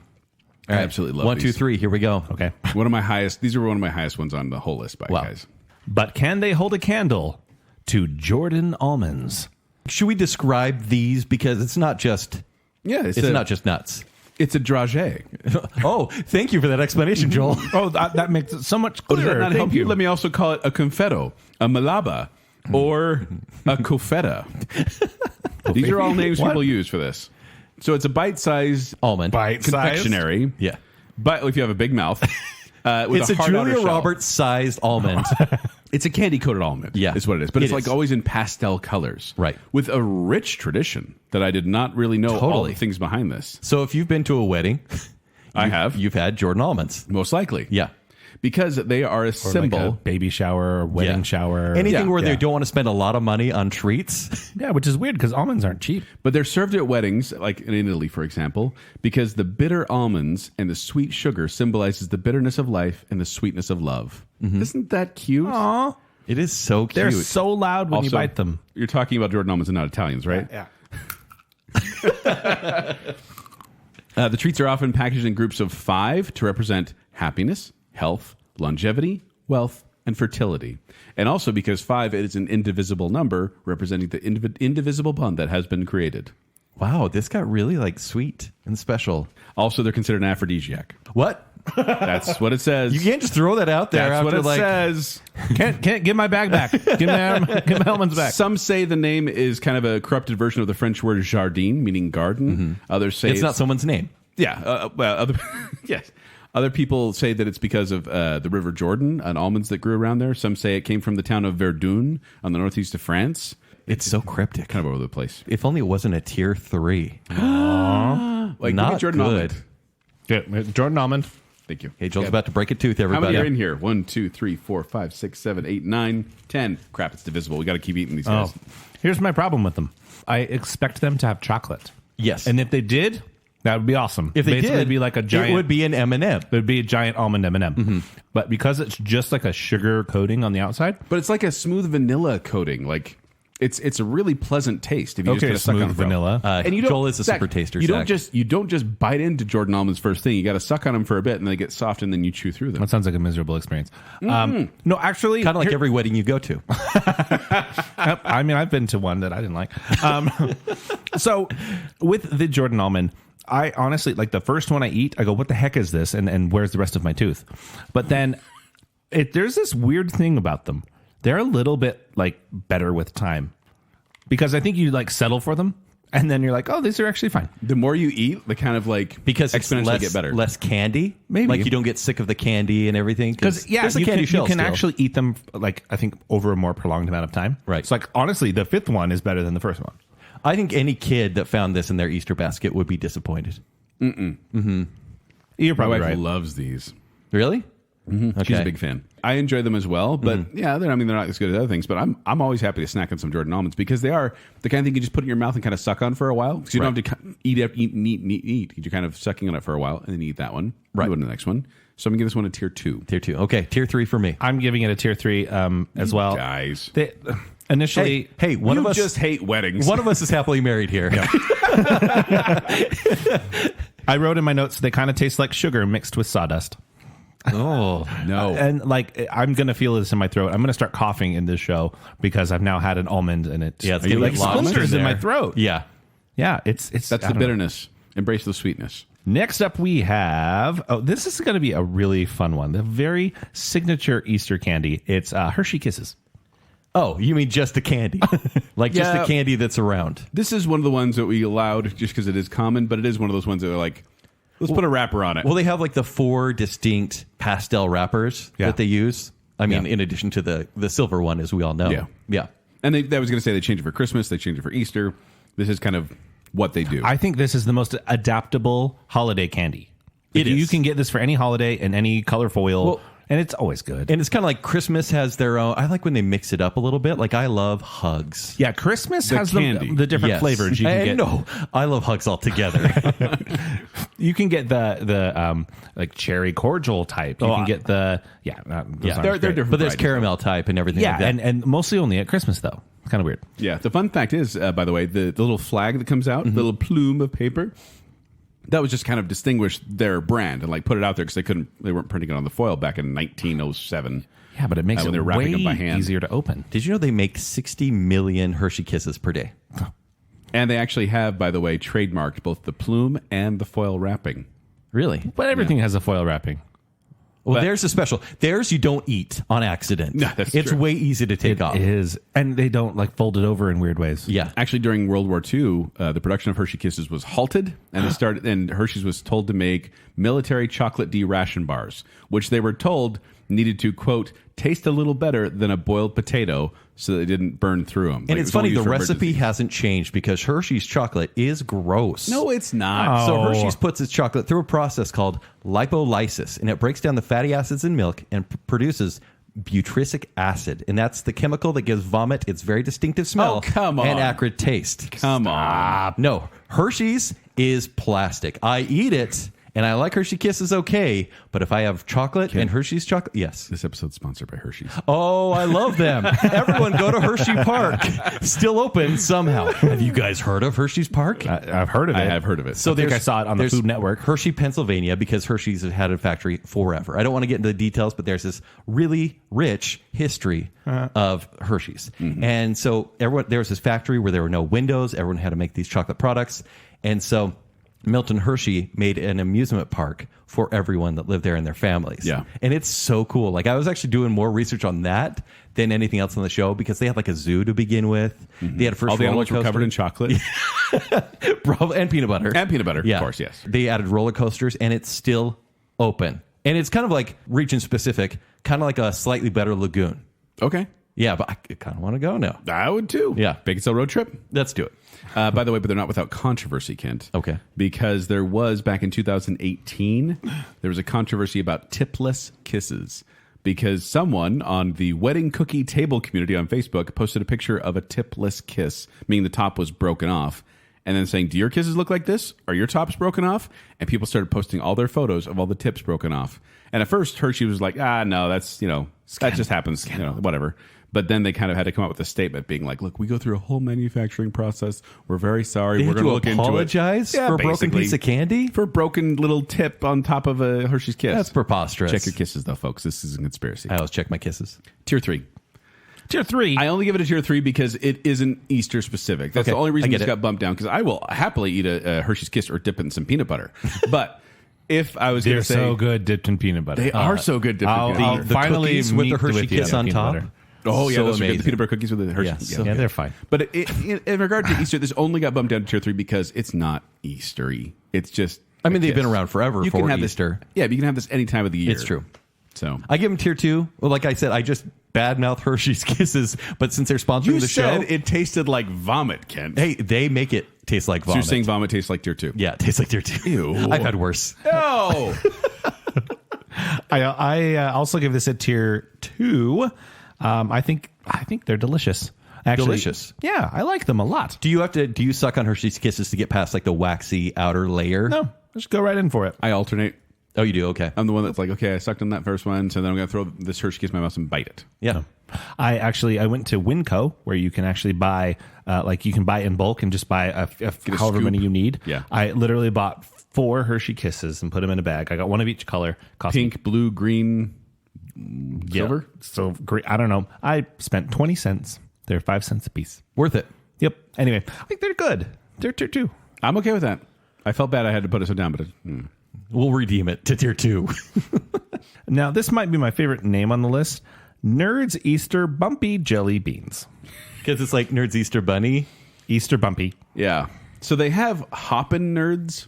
I absolutely love 1, 2, these. 3. Here we go. Okay. One of my highest. These are one of my highest ones on the whole list, by Wow. guys. But can they hold a candle to Jordan almonds? Should we describe these because it's not just Yeah, it's not just nuts. It's a dragée. Oh, thank you for that explanation, Joel. Oh, that makes it so much Oh, does clearer. that not Thank help you? Let me also call it a confetto, a malaba, or a cofetta. These are all names What? people use for this. So it's a bite-sized Almond. Bite-sized? confectionery. Yeah. But if you have a big mouth, with It's a hard outer Julia shell. Roberts sized almond. It's a candy-coated almond. Yeah. is what it is. But It it's like is. always in pastel colors. Right. With a rich tradition that I did not really know all Totally. the things behind this. So if you've been to a wedding, I have. you've had Jordan almonds. Most likely. Yeah. Because they are a Or symbol. like a baby shower or wedding Yeah. shower. Anything Yeah. where they Yeah. don't want to spend a lot of money on treats. Yeah, which is weird because almonds aren't cheap. But they're served at weddings, like in Italy, for example, because the bitter almonds and the sweet sugar symbolizes the bitterness of life and the sweetness of love. Isn't that cute? Aw. It is so cute. They're so loud when you Also, bite them. You're talking about Jordan almonds and not Italians, right? Yeah. The treats are often packaged in groups of 5 to represent happiness, health, longevity, wealth, and fertility. And also because 5 is an indivisible number representing the indivisible bond that has been created. Wow, this got really like sweet and special. Also, they're considered an aphrodisiac. What? That's what it says. You can't just throw that out there. That's what after, it says. Can't give my bag back. Give my almonds back. Some say the name is kind of a corrupted version of the French word jardin, meaning garden. Others say It's not someone's name. Yeah. Yes. Other people say that it's because of the River Jordan and almonds that grew around there. Some say it came from the town of Verdun on the northeast of France. It's so cryptic. Kind of over the place. If only it wasn't a tier 3. Like, Not give me Jordan good. almond. Yeah, Jordan almond. Thank you. Hey, Joel's about to break a tooth, everybody. How many are in here? 1, 2, 3, 4, 5, 6, 7, 8, 9, 10. Crap, it's divisible. We got to keep eating these guys. Here's my problem with them. I expect them to have chocolate. Yes. And if they did, that would be awesome. If they Basically, did, it'd be like a giant. it would be an M&M. It would be a giant almond M&M. But because it's just like a sugar coating on the outside. But it's like a smooth vanilla coating. Like it's a really pleasant taste if you Okay, just kind of suck on smooth it for a vanilla. while. And you don't, Joel is a Zach, super taster, You Zach. don't just bite into Jordan almonds first thing. You got to suck on them for a bit, and they get soft, and then you chew through them. That sounds like a miserable experience. No, actually. Kind of like every wedding you go to. I mean, I've been to one that I didn't like. So with the Jordan almond, I honestly, like the first one I eat, I go, what the heck is this? And where's the rest of my tooth? But then there's this weird thing about them. They're a little bit like better with time. Because I think you like settle for them, and then you're like, oh, these are actually fine. The more you eat, the kind of like Because it's exponentially get better. less candy. Maybe. Like you don't get sick of the candy and everything. Because there's a you candy can, shell you can still. actually eat them like I think over a more prolonged amount of time. Right. So like honestly, the fifth one is better than the first one. I think any kid that found this in their Easter basket would be disappointed. You're My probably wife right. loves these. Really? Okay. She's a big fan. I enjoy them as well, but yeah, they're not as good as other things. But I'm always happy to snack on some Jordan almonds because they are the kind of thing you just put in your mouth and kind of suck on for a while. Because you don't have to eat. You're kind of sucking on it for a while and then eat that one. Right. Go to the next one. So I'm gonna give this one a tier 2. Tier 2. Okay, tier 3 for me. I'm giving it a tier 3 as well. Guys, They, initially, Hey, one you of us just hate weddings. One of us is happily married here. I wrote in my notes they kind of taste like sugar mixed with sawdust. Oh, no. And like I'm gonna feel this in my throat. I'm gonna start coughing in this show because I've now had an almond and it's Yeah, it's Are you gonna like get lodged splinters in there. my throat. Yeah. Yeah, it's That's I the don't know. bitterness. Embrace the sweetness. Next up, we have this is going to be a really fun one. The very signature Easter candy. It's Hershey Kisses. Oh, you mean just the candy? Like just Yeah. the candy that's around. This is one of the ones that we allowed just because it is common, but it is one of those ones that are like, let's put a wrapper on it. Well, they have like the 4 distinct pastel wrappers Yeah. that they use. I mean, Yeah. in addition to the silver one, as we all know. Yeah. Yeah. And I was going to say they change it for Christmas, they change it for Easter. This is kind of what they do. I think this is the most adaptable holiday candy. It You is. can get this for any holiday and any color foil, Well, and it's always good. And it's kind of like Christmas has their own. I like when they mix it up a little bit. Like I love hugs. Yeah, Christmas The has candy. the different Yes. flavors you can And get. No, I love hugs altogether. You can get the like cherry cordial type. You can get the those aren't They're great. different. But there's varieties, caramel type and everything Yeah, like that. and mostly only at Christmas though. It's kind of weird. Yeah. The fun fact is, by the way, the little flag that comes out, the little plume of paper, that was just kind of distinguish their brand and like put it out there because they weren't printing it on the foil back in 1907. Yeah, but it makes when it they're wrapping way them by hand. easier to open. Did you know they make 60 million Hershey Kisses per day? And they actually have, by the way, trademarked both the plume and the foil wrapping. Really? But everything has a foil wrapping. Well, there's a special. Theirs you don't eat on accident. No, that's it's true. way easy to take off. It is, and they don't like fold it over in weird ways. Yeah. Actually, during World War II, the production of Hershey Kisses was halted, and they started. And Hershey's was told to make military chocolate D ration bars, which they were told needed to quote taste a little better than a boiled potato, so they didn't burn through them. And it's funny, the recipe hasn't changed because Hershey's chocolate is gross. No, it's not. So Hershey's puts its chocolate through a process called lipolysis, and it breaks down the fatty acids in milk and produces butyric acid, and that's the chemical that gives vomit its very distinctive smell Oh, come on. and acrid taste. Come on. No, Hershey's is plastic. I eat it, And I like Hershey Kisses okay, but if I have chocolate and Hershey's chocolate, yes. This episode's sponsored by Hershey's. Oh, I love them. Everyone go to Hershey Park. Still open somehow. Have you guys heard of Hershey's Park? I've heard of it. I have heard of it. So I think I there's- saw it on the there's Food Network. Hershey, Pennsylvania, because Hershey's have had a factory forever. I don't want to get into the details, but there's this really rich history of Hershey's. And so there was this factory where there were no windows. Everyone had to make these chocolate products. And so Milton Hershey made an amusement park for everyone that lived there and their families. Yeah. And it's so cool. Like, I was actually doing more research on that than anything else on the show because they had like a zoo to begin with. They had a first All the roller animals were coaster. covered in chocolate. Probably, and peanut butter. And peanut butter, Yeah. of course, yes. They added roller coasters, and it's still open. And it's kind of like region specific, kind of like a slightly better lagoon. Okay. Yeah, but I kind of want to go now. I would too. Yeah. Baconsale road trip. Let's do it. By the way, but they're not without controversy, Kent. Okay. Because there was, back in 2018, there was a controversy about tipless kisses. Because someone on the wedding cookie table community on Facebook posted a picture of a tipless kiss, meaning the top was broken off, and then saying, do your kisses look like this? Are your tops broken off? And people started posting all their photos of all the tips broken off. And at first, Hershey was like, no, that's, that just happens, whatever. But then they kind of had to come up with a statement being like, look, we go through a whole manufacturing process. We're very sorry. They We're had going to to look apologize into it. for a broken basically. piece of candy? For a broken little tip on top of a Hershey's Kiss. That's preposterous. Check your kisses, though, folks. This is a conspiracy. I always check my kisses. Tier 3. Tier 3. I only give it a tier 3 because it isn't Easter specific. That's Okay, the only reason I get it's it. got bumped down, because I will happily eat a Hershey's Kiss or dip it in some peanut butter. But if I was going They're to say... so good dipped in peanut butter. They are so good dipped in I'll, peanut I'll butter. The finally cookies with the meet Hershey with you Kiss on on peanut top? butter. Oh, yeah, So those are good. amazing. The peanut butter cookies with the Hershey's. Yeah, so Yeah. Yeah, they're fine. But in regard to Easter, this only got bumped down to tier 3 because it's not Eastery. It's just... I mean, a they've been kiss. around forever You for can have Easter. This, yeah, but you can have this any time of the year. It's true. So... I give them tier 2. Well, like I said, I just badmouth Hershey's Kisses, but since they're sponsoring You the said show, it tasted like vomit, Kent. hey, they make it taste like So vomit. you're saying vomit tastes like tier 2? Yeah, it tastes like tier 2. Ew. I've had worse. No! I also give this a tier 2. I think they're delicious. Actually, Delicious. Yeah, I like them a lot. Do you suck on Hershey's Kisses to get past like the waxy outer layer? No, just go right in for it. I alternate. Oh, you do? Okay. I'm the one that's like, okay, I sucked on that first one, so then I'm going to throw this Hershey Kiss in my mouth and bite it. Yeah. I went to Winco, where you can actually buy you can buy in bulk and just buy however scoop. many you need. Yeah. I literally bought 4 Hershey Kisses and put them in a bag. I got one of each color. Cost me- Pink, blue, green, silver? So great. I don't know. I spent 20 cents. They're 5 cents a piece. Worth it. Yep. Anyway, I think they're good. They're tier 2. I'm okay with that. I felt bad I had to put it so down, but We'll redeem it to tier 2. Now, this might be my favorite name on the list. Nerds Easter Bumpy Jelly Beans. Because it's like Nerds Easter Bunny. Easter Bumpy. yeah. So they have Hoppin Nerds,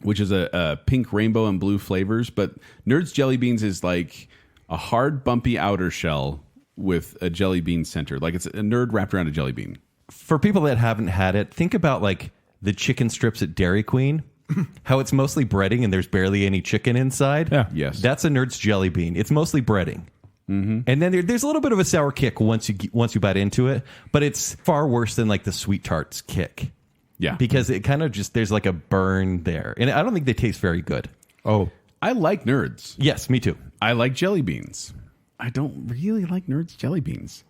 which is a pink, rainbow, and blue flavors, but Nerds Jelly Beans is like a hard, bumpy outer shell with a jelly bean center. Like it's a nerd wrapped around a jelly bean. For people that haven't had it, think about like the chicken strips at Dairy Queen. How it's mostly breading and there's barely any chicken inside. Yeah. Yes. That's a Nerd's jelly bean. It's mostly breading. Mm-hmm. And then there's a little bit of a sour kick once you bite into it, but it's far worse than like the sweet tarts kick. Yeah. Because it kind of just, there's like a burn there. And I don't think they taste very good. Oh. I like Nerds. Yes, me too. I like jelly beans. I don't really like Nerds jelly beans.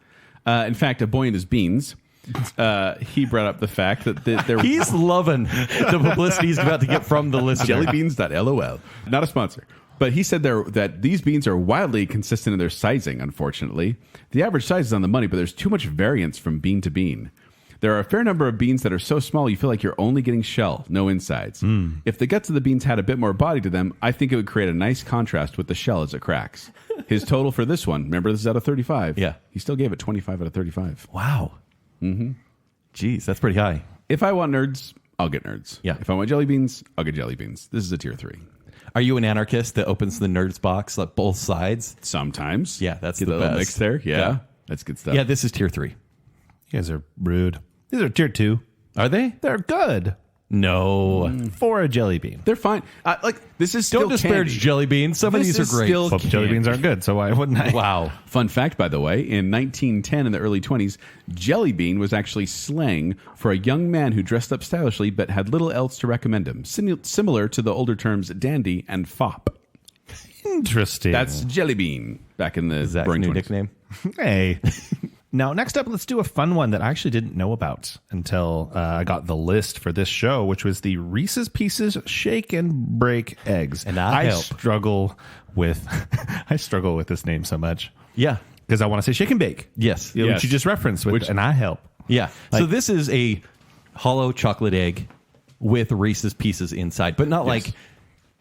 In fact, a boy and his beans, he brought up the fact that they're He's loving the publicity he's about to get from the listener. jellybeans.lol. Not a sponsor. But he said that these beans are wildly consistent in their sizing, unfortunately. The average size is on the money, but there's too much variance from bean to bean. There are a fair number of beans that are so small you feel like you're only getting shell, no insides. If the guts of the beans had a bit more body to them, I think it would create a nice contrast with the shell as it cracks. His total for this one, remember this is out of 35. Yeah. He still gave it 25 out of 35. Wow. Mm-hmm. Jeez, that's pretty high. If I want Nerds, I'll get Nerds. Yeah. If I want jelly beans, I'll get jelly beans. This is a tier 3. Are you an anarchist that opens the Nerds box like both sides? Sometimes. Yeah, that's Get the a little best. mix there. Yeah. Yeah. That's good stuff. Yeah, this is tier 3. You guys are rude. These are tier 2. Are they? They're good. No. For a jelly bean. They're fine. Like this is still Don't disparage candy. jelly beans. Some of This these are is great. still Well, jelly beans aren't good, so why wouldn't I? Wow. Fun fact, by the way, in 1910 in the early 20s, jelly bean was actually slang for a young man who dressed up stylishly but had little else to recommend him, similar to the older terms dandy and fop. Interesting. That's jelly bean back in the Zach's roaring new 20s. nickname. Hey. Now, next up, let's do a fun one that I actually didn't know about until I got the list for this show, which was the Reese's Pieces Shake and Break Eggs. And I help. struggle with I struggle with this name so much Yeah. because I want to say shake and bake. Yes. Which you just referenced with, and I help. Yeah. So this is a hollow chocolate egg with Reese's Pieces inside, but not like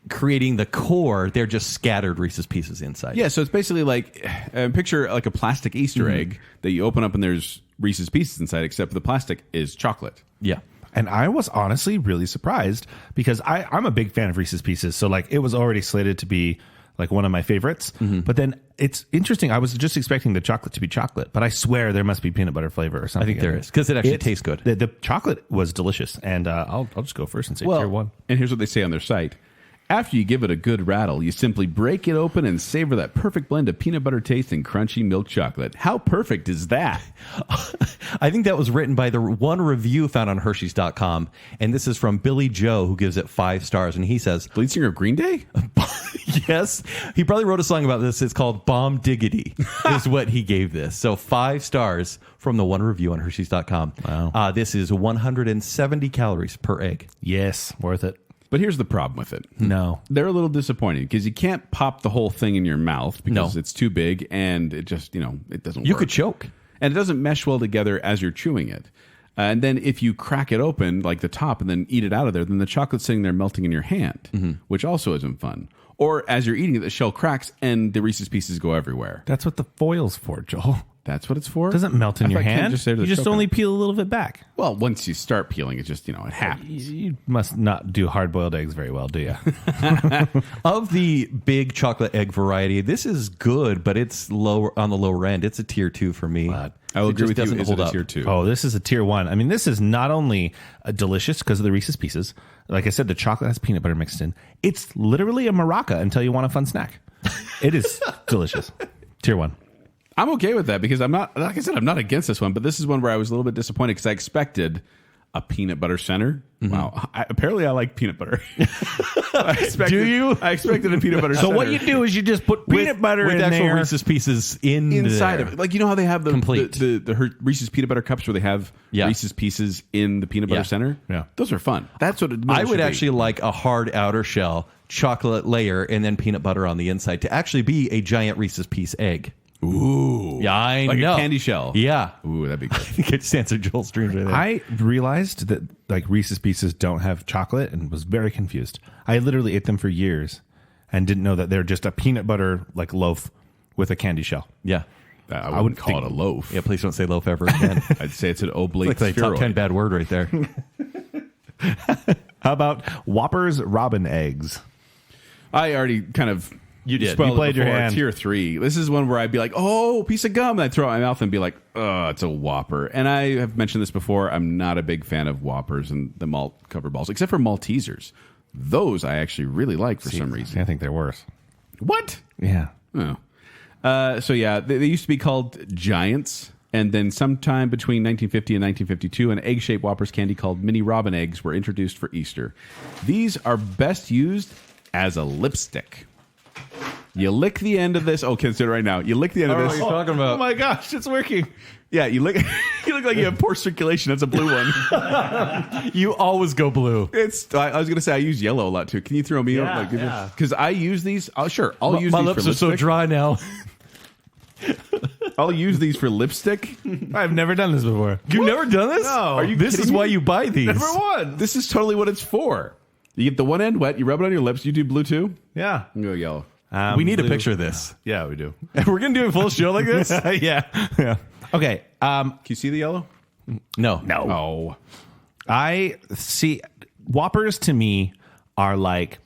creating the core. They're just scattered Reese's Pieces inside. Yeah, so it's basically like picture like a plastic Easter egg that you open up and there's Reese's Pieces inside, except the plastic is chocolate. Yeah. And I was honestly really surprised because I'm a big fan of Reese's Pieces. So like it was already slated to be like one of my favorites. But then it's interesting. I was just expecting the chocolate to be chocolate, but I swear there must be peanut butter flavor or something. I think there is because it actually tastes good. The chocolate was delicious. And I'll just go first and say tier one. And here's what they say on their site. After you give it a good rattle, you simply break it open and savor that perfect blend of peanut butter taste and crunchy milk chocolate. How perfect is that? I think that was written by the one review found on Hershey's.com. And this is from Billy Joe, who gives it 5 stars. And he says, Lead singer of Green Day? yes, he probably wrote a song about this. It's called Bomb Diggity is what he gave this. So 5 stars from the one review on Hershey's.com. Wow. This is 170 calories per egg. Yes, worth it. But here's the problem with it. No. They're a little disappointing because you can't pop the whole thing in your mouth because it's too big and it just, it doesn't work. You could choke. And it doesn't mesh well together as you're chewing it. And then if you crack it open, like the top, and then eat it out of there, then the chocolate's sitting there melting in your hand, which also isn't fun. Or as you're eating it, the shell cracks and the Reese's Pieces go everywhere. That's what the foil's for, Joel. That's what it's for? It doesn't melt in your hand. You just only peel a little bit back. Well, once you start peeling, it just, it happens. You must not do hard-boiled eggs very well, do you? Of the big chocolate egg variety, this is good, but it's lower on the lower end. It's a tier 2 for me. I will It agree just with you. doesn't Is hold it a up. tier 2? Oh, this is a tier 1. I mean, this is not only delicious because of the Reese's Pieces. Like I said, the chocolate has peanut butter mixed in. It's literally a maraca until you want a fun snack. It is delicious. Tier 1. I'm okay with that because I'm not, like I said, I'm not against this one, but this is one where I was a little bit disappointed because I expected a peanut butter center. Wow. Apparently I like peanut butter. Do you? I expected a peanut butter center. So what you do is you just put peanut butter with in actual there. Reese's Pieces inside of it. Like, how they have the Complete. the Reese's peanut butter cups where they have Reese's Pieces in the peanut butter center? Yeah. Those are fun. That's what it I would actually like a hard outer shell, chocolate layer, and then peanut butter on the inside to actually be a giant Reese's Piece egg. Ooh. Yeah, I like know. a candy shell. Yeah. Ooh, that'd be good. I think it just answered Joel's dreams right there. I realized that like Reese's Pieces don't have chocolate and was very confused. I literally ate them for years and didn't know that they're just a peanut butter like loaf with a candy shell. Yeah. I wouldn't call it a loaf. Yeah, please don't say loaf ever again. I'd say it's an oblate It's like a top spheroid. 10 bad word right there. How about Whoppers Robin eggs? I already kind of You did. spoiled You played it your before. hand. Tier 3. This is one where I'd be like, oh, piece of gum. And I'd throw it in my mouth and be like, oh, it's a Whopper. And I have mentioned this before. I'm not a big fan of Whoppers and the malt covered balls, except for Maltesers. Those I actually really like for some reason. I think they're worse. What? Yeah. Oh. So yeah, they used to be called Giants. And then sometime between 1950 and 1952, an egg-shaped Whoppers candy called Mini Robin eggs were introduced for Easter. These are best used as a lipstick. You lick the end of this. Oh, consider it right now. You lick the end of this. talking about? Oh my gosh, it's working. Yeah, you lick. You look like you have poor circulation. That's a blue one. You always go blue. I was gonna say I use yellow a lot too. Can you throw me out? yeah. Because I use these. Oh, sure. I'll use My these lips for are so lipstick. dry now. I'll use these for lipstick. I've never done this before. You've never done this? No. Are you this is kidding why me? you buy these. Number one. This is totally what it's for. You get the one end wet. You rub it on your lips. You do blue too. Yeah. You go yellow. We need a Blue. picture of this. Yeah, we do. We're going to do a full show like this? Yeah. Okay. Can you see the yellow? No. Oh. I see Whoppers to me are like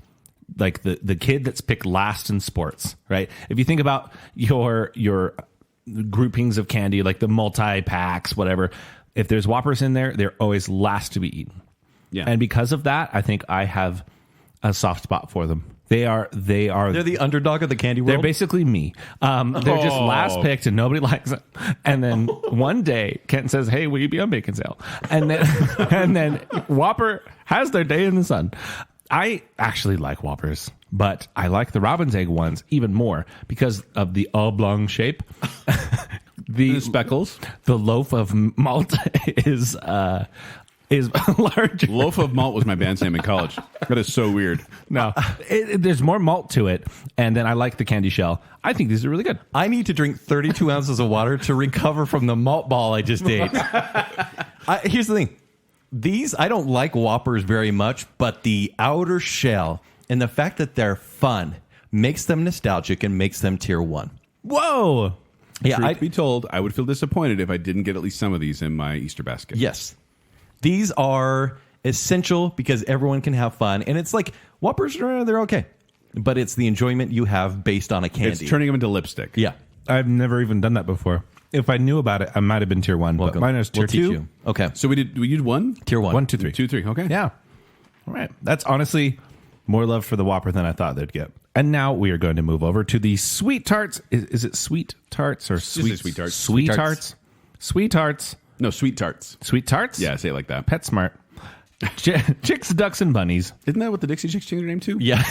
the kid that's picked last in sports, right? If you think about your groupings of candy, like the multi-packs, whatever, if there's Whoppers in there, they're always last to be eaten. Yeah. And because of that, I think I have a soft spot for them. They're the underdog of the candy world. they're basically me. They're just last picked and nobody likes it. And then one day Kent says, "Hey, will you be on Baconsale?" And then and then Whopper has their day in the sun. I actually like Whoppers, but I like the Robin's Egg ones even more because of the oblong shape. The speckles. The loaf of malt is larger. Loaf of Malt was my band's name in college. That is so weird. No, there's more malt to it, and then I like the candy shell. I think these are really good. I need to drink 32 ounces of water to recover from the malt ball I just ate. Here's the thing. These, I don't like Whoppers very much, but the outer shell and the fact that they're fun makes them nostalgic and makes them tier 1. Whoa. Yeah, Truth be told, I would feel disappointed if I didn't get at least some of these in my Easter basket. Yes. These are essential because everyone can have fun. And it's like, Whoppers, they're okay. But it's the enjoyment you have based on a candy. It's turning them into lipstick. Yeah. I've never even done that before. If I knew about it, I might have been tier 1. Welcome. But mine is tier We'll teach 2. you. Okay. So we did one? Tier 1. 1, 2, 3. 2, 3. Okay. Yeah. All right. That's honestly more love for the Whopper than I thought they'd get. And now we are going to move over to the sweet tarts. Is it sweet tarts or sweet sweet tarts. Sweet tarts. Sweet tarts. No, sweet tarts. Sweet tarts? Yeah, say it like that. PetSmart. Chicks, ducks, and bunnies. Isn't that what the Dixie Chicks changed their name to? Yeah.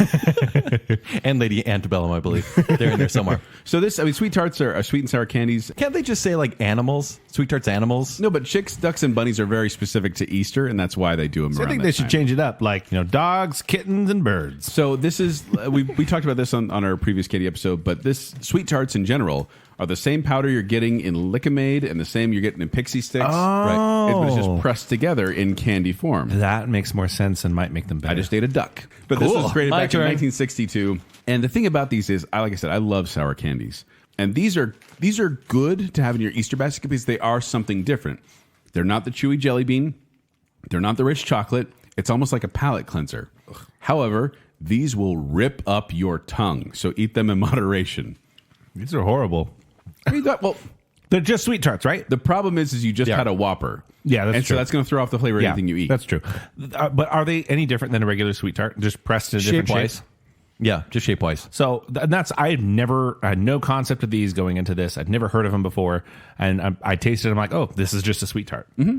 And Lady Antebellum, I believe. They're in there somewhere. So sweet tarts are sweet and sour candies. Can't they just say like animals? Sweet tarts animals? No, but chicks, ducks, and bunnies are very specific to Easter, and that's why they do them So I around think that they should time. change it up, like dogs, kittens, and birds. So this is we talked about this on our previous candy episode, but this sweet tarts in general are the same powder you're getting in Lick-O-Made and the same you're getting in Pixie Sticks. Right. But it's just pressed together in candy form. That makes more sense and might make them better. I just ate a duck. But this Cool. was created My back turn. in 1962. And the thing about these is, like I said, I love sour candies. And these are good to have in your Easter basket because they are something different. They're not the chewy jelly bean. They're not the rich chocolate. It's almost like a palate cleanser. However, these will rip up your tongue. So eat them in moderation. These are horrible. Well, They're just sweet tarts, right? the problem is you just had a Whopper. Yeah, that's and true. so that's going to throw off the flavor of anything you eat. That's true. But are they any different than a regular sweet tart? Just pressed in a different shape? Shape-wise. Yeah, just shape-wise. So I had no concept of these going into this. I'd never heard of them before, and I tasted them like, oh, this is just a sweet tart. Mm-hmm.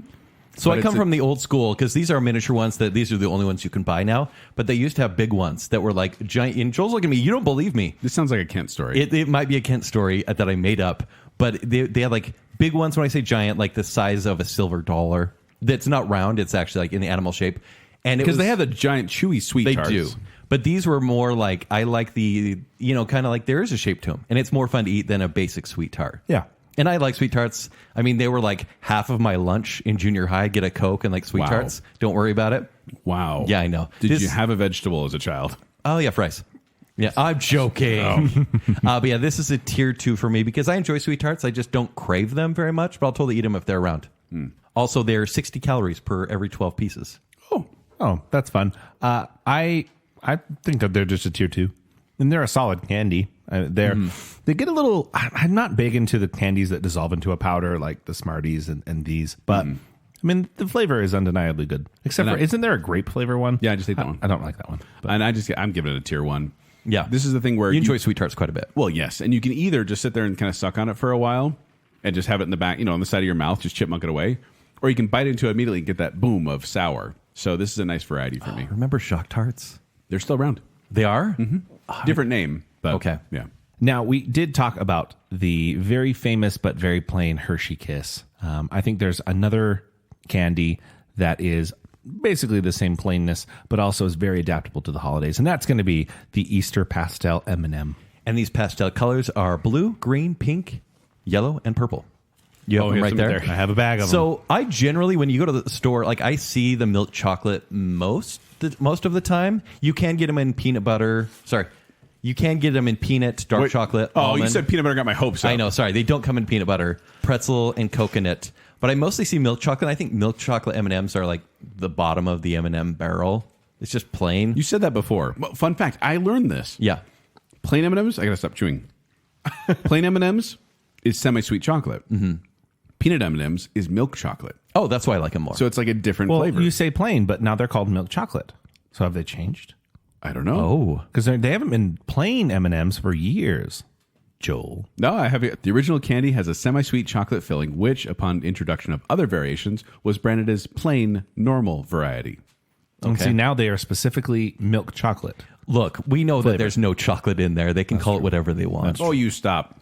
So But I come it's from the old school because these are miniature ones that these are the only ones you can buy now. But they used to have big ones that were like giant. And Joel's looking at me. You don't believe me. This sounds like a Kent story. It might be a Kent story that I made up. But they had like big ones. When I say giant, like the size of a silver dollar. That's not round. It's actually like in the animal shape. And Because they have the giant chewy sweet They tarts. do. But these were more like, I like the, kind of like there is a shape to them. And it's more fun to eat than a basic sweet tart. Yeah. And I like sweet tarts. I mean, they were like half of my lunch in junior high. Get a Coke and like sweet Wow. tarts. Don't worry about it. Wow. Yeah, I know. Did you have a vegetable as a child? Oh, yeah, fries. Yeah, I'm joking. But yeah, this is a tier 2 for me because I enjoy sweet tarts. I just don't crave them very much, but I'll totally eat them if they're around. Also, they're 60 calories per every 12 pieces. Oh, that's fun. I think that they're just a tier 2, and they're a solid candy. They get a little. I'm not big into the candies that dissolve into a powder like the Smarties and these, but I mean the flavor is undeniably good. Except for, isn't there a grape flavor one? Yeah, I just ate that one. I don't like that one. But And I'm giving it a tier 1. Yeah. This is the thing where You enjoy sweet tarts quite a bit. Well, yes, and you can either just sit there and kind of suck on it for a while and just have it in the back, on the side of your mouth, just chipmunk it away, or you can bite into it immediately and get that boom of sour. So this is a nice variety for me. Remember Shock Tarts? They're still around. They are? Different name, but Okay. yeah. Now, we did talk about the very famous but very plain Hershey Kiss. I think there's another candy that is basically the same plainness, but also is very adaptable to the holidays, and that's going to be the Easter Pastel M&M. And these pastel colors are blue, green, pink, yellow, and purple. You have them here's right some there. there. I have a bag of them. So I generally, when you go to the store, like I see the milk chocolate most of the time. You can get them in peanut butter. Sorry. You can get them in peanut, dark Wait. chocolate, Oh, almond. you said peanut butter got my hopes up. I know. Sorry. They don't come in peanut butter, pretzel, and coconut. But I mostly see milk chocolate. I think milk chocolate M&Ms are like the bottom of the M&M barrel. It's just plain. You said that before. Well, fun fact, I learned this. Yeah. Plain M&Ms, I got to stop chewing. Plain M&Ms is semi-sweet chocolate. Mm-hmm. Peanut M&Ms is milk chocolate. Oh, that's why I like them more. So it's like a different Well, flavor. you say plain, but now they're called milk chocolate. So have they changed? I don't know. oh, Because they haven't been plain M&Ms for years. Joel. No, I have it. The original candy has a semi-sweet chocolate filling, which, upon introduction of other variations, was branded as plain normal variety. And see, now they are specifically milk chocolate. look, we know that there's no chocolate in there. They can call it whatever they want. Oh, you stop.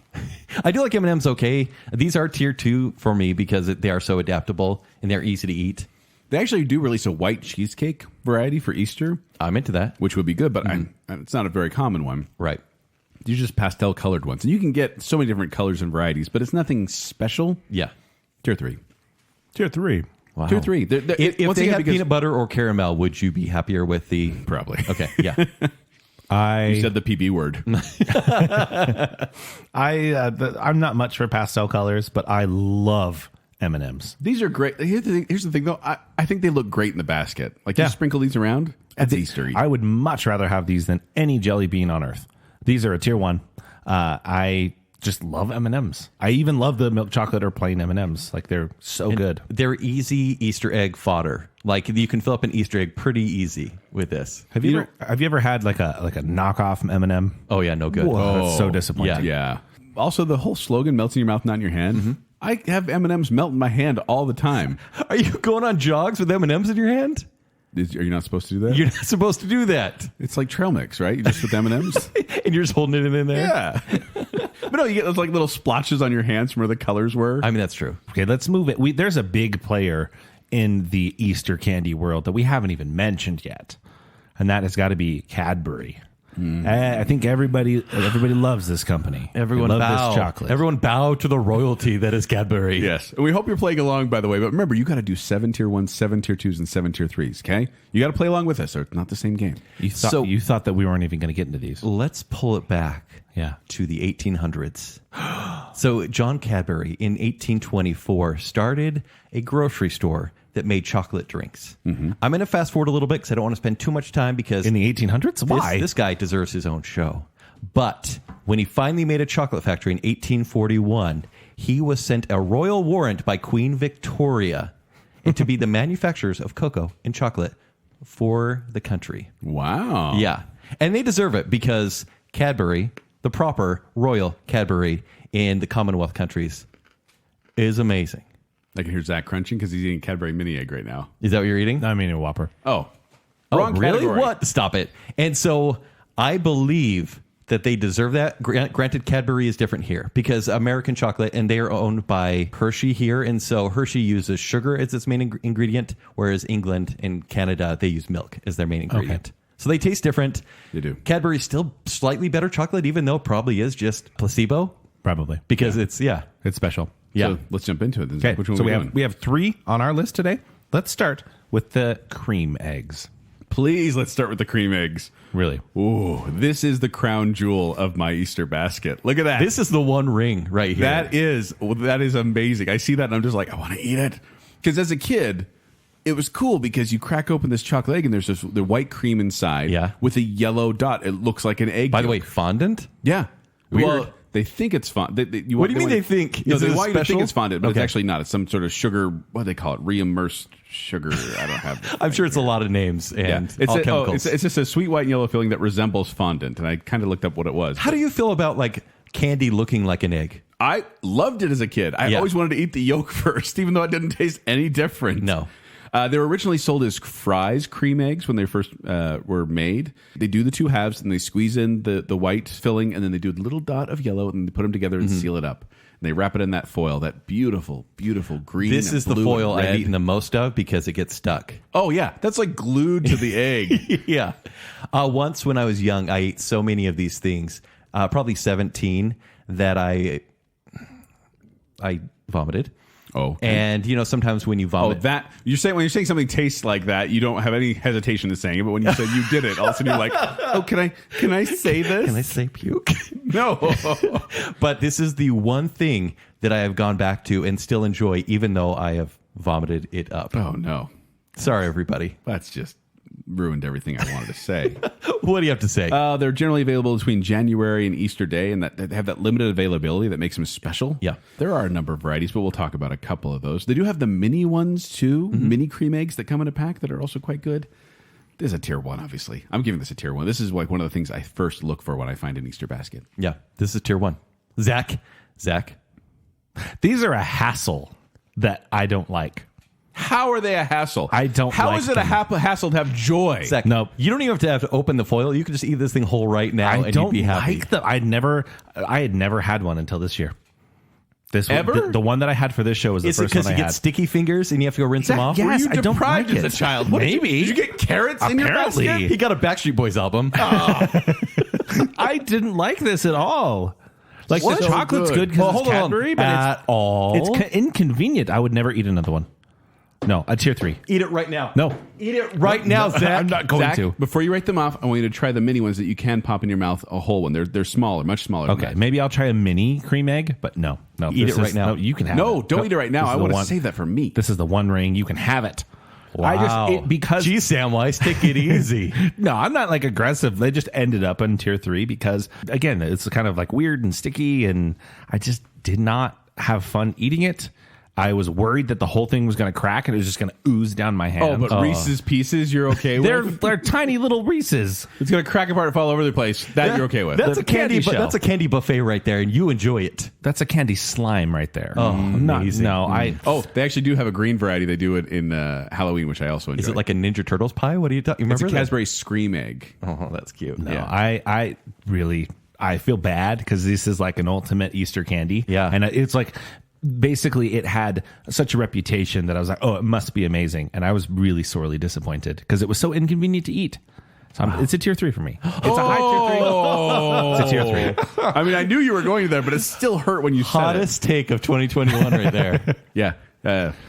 I do like M&Ms okay. These are tier 2 for me because they are so adaptable and they're easy to eat. They actually do release a white cheesecake variety for Easter, I'm into that. which would be good, but it's not a very common one. Right. These are just pastel colored ones. And you can get so many different colors and varieties, but it's nothing special. Yeah. Tier 3. Tier 3. Wow. Tier 3. If once they again, had because- peanut butter or caramel, would you be happier with the... Probably. Okay, yeah. You said the PB word. I'm not much for pastel colors, but I love M&Ms. These are great. Here's the thing, though. I think they look great in the basket. Like, you sprinkle these around. That's Easter. I would much rather have these than any jelly bean on earth. These are a tier 1. I just love M&Ms. I even love the milk chocolate or plain M&Ms. Like, they're so good. They're easy Easter egg fodder. Like, you can fill up an Easter egg pretty easy with this. Have you ever had like a knockoff M&M? Oh, yeah, no good. Whoa, that's so disappointing. Yeah. Also, the whole slogan, melts in your mouth, not in your hand. Mm-hmm. I have M&Ms melt in my hand all the time. Are you going on jogs with M&Ms in your hand? Are you not supposed to do that? You're not supposed to do that. It's like trail mix, right? You just with M&Ms? And you're just holding it in there? Yeah. But no, you get those like little splotches on your hands from where the colors were. I mean, that's true. Okay, let's move it. There's a big player in the Easter candy world that we haven't even mentioned yet, and that has got to be Cadbury. I think everybody loves this company. Everyone they love bow. this chocolate. Everyone bow to the royalty that is Cadbury. Yes. And we hope you're playing along, by the way. But remember, you got to do 7 tier 1s, 7 tier 2s, and 7 tier 3s, okay? You got to play along with us, or it's not the same game. You thought that we weren't even going to get into these. Let's pull it back to the 1800s. So John Cadbury in 1824 started a grocery store that made chocolate drinks. I'm going to fast forward a little bit because I don't want to spend too much time because In the 1800s? Why? This guy deserves his own show. But when he finally made a chocolate factory in 1841, he was sent a royal warrant by Queen Victoria to be the manufacturers of cocoa and chocolate for the country. Wow. Yeah. And they deserve it because Cadbury, the proper royal Cadbury in the Commonwealth countries, is amazing. I can hear Zack crunching because he's eating Cadbury mini egg right now. Is that what you're eating? I mean, a Whopper. Oh. Oh, Wrong really? category. What? Stop it. And so I believe that they deserve that. Granted, Cadbury is different here because American chocolate, and they are owned by Hershey here. And so Hershey uses sugar as its main ingredient, whereas England and Canada, they use milk as their main ingredient. Okay. So they taste different. They do. Cadbury's still slightly better chocolate, even though it probably is just placebo. Probably. Because it's special. Yeah. So let's jump into it then. Okay, Which one so are we doing? we have 3 on our list today. Let's start with the cream eggs. Please, let's start with the cream eggs. Really? Ooh, this is the crown jewel of my Easter basket. Look at that. This is the one ring right here. That is amazing. I see that and I'm just like, I want to eat it. Because as a kid, it was cool because you crack open this chocolate egg and there's the white cream inside with a yellow dot. It looks like an egg. By the way, fondant? Yeah. Weird. Well, they think it's fondant. What do you mean they think? No, Is they it want you to think special? it's fondant, but it's actually not. It's some sort of sugar, what do they call it? Re-immersed sugar. I don't have I'm sure it's a lot of names and all chemicals. It's just a sweet white and yellow filling that resembles fondant, and I kind of looked up what it was. How do you feel about like candy looking like an egg? I loved it as a kid. I always wanted to eat the yolk first, even though it didn't taste any different. No. They were originally sold as Fry's cream eggs when they first were made. They do the 2 halves, and they squeeze in the white filling, and then they do a little dot of yellow, and they put them together and seal it up. And they wrap it in that foil, that beautiful, beautiful green. This is the blue, foil and red. I've eaten the most of because it gets stuck. Oh, yeah. That's like glued to the egg. Yeah. Once when I was young, I ate so many of these things, probably 17, that I vomited. Oh, okay. And sometimes when you vomit, when you're saying something tastes like that, you don't have any hesitation in saying it. But when you said you did it, all of a sudden you're like, "Oh, can I say this? Can I say puke? No." But this is the one thing that I have gone back to and still enjoy, even though I have vomited it up. Oh no, Sorry, everybody. that's just ruined everything I wanted to say. What do you have to say? They're generally available between January and Easter Day, and that they have that limited availability that makes them special. Yeah. There are a number of varieties, but we'll talk about a couple of those. They do have the mini ones, too, mini cream eggs that come in a pack that are also quite good. This is a tier 1, obviously. I'm giving this a tier 1. This is like one of the things I first look for when I find an Easter basket. Yeah, this is tier 1. Zach. These are a hassle that I don't like. How are they a hassle? I don't How like is it them. a hassle to have joy? Zach, Nope. You don't even have to open the foil. You can just eat this thing whole right now I and don't you'd be happy. like them. I had never had one until this year. This one- Ever? the one that I had for this show was the Is it first one because I you had. get sticky fingers and you have to go rinse them off? yes, Were you I don't deprived like as it. a child? What Maybe. Did you get carrots in your Apparently. basket? He got a Backstreet Boys album. I didn't like this at all. Like What? the chocolate's So good good. because Well, it's hold on. Cadbury, but At all? it's inconvenient. I would never eat another one. No, a tier 3. Eat it right now. No. Eat it right now, Zach. I'm not going Zach, to. before you write them off, I want you to try the mini ones that you can pop in your mouth, a whole one. They're smaller, much smaller. Okay, than that. maybe I'll try a mini cream egg, but no. Eat this it right is- now. No, you can have No, it. don't eat it right now. This is I the want to one- save that for me. This is the one ring. You can have it. Wow. Because Geez, Samwise, take it easy. no, I'm not like aggressive. They just ended up in tier 3 because again, it's kind of like weird and sticky, and I just did not have fun eating it. I was worried that the whole thing was going to crack and it was just going to ooze down my hand. Oh, but Reese's Pieces you're okay with? they're tiny little Reese's. It's going to crack apart and fall over the place. That you're okay with. That's The a candy, candy shell. that's a candy buffet right there, and you enjoy it. That's a candy slime right there. Oh, amazing. Oh, they actually do have a green variety. They do it in Halloween, which I also enjoy. Is it like a Ninja Turtles pie? What are you talking? It's a Remember that? Cadbury Scream Egg. Oh, that's cute. No, Yeah. I really I feel bad because this is like an ultimate Easter candy. Yeah. And it's like basically it had such a reputation that I was like, oh, it must be amazing. And I was really sorely disappointed because it was so inconvenient to eat. So it's a tier 3 for me. It's a high tier 3. Oh, It's a tier 3. I mean, I knew you were going there, but it still hurt when you Hottest take of 2021 right there. said it. Yeah.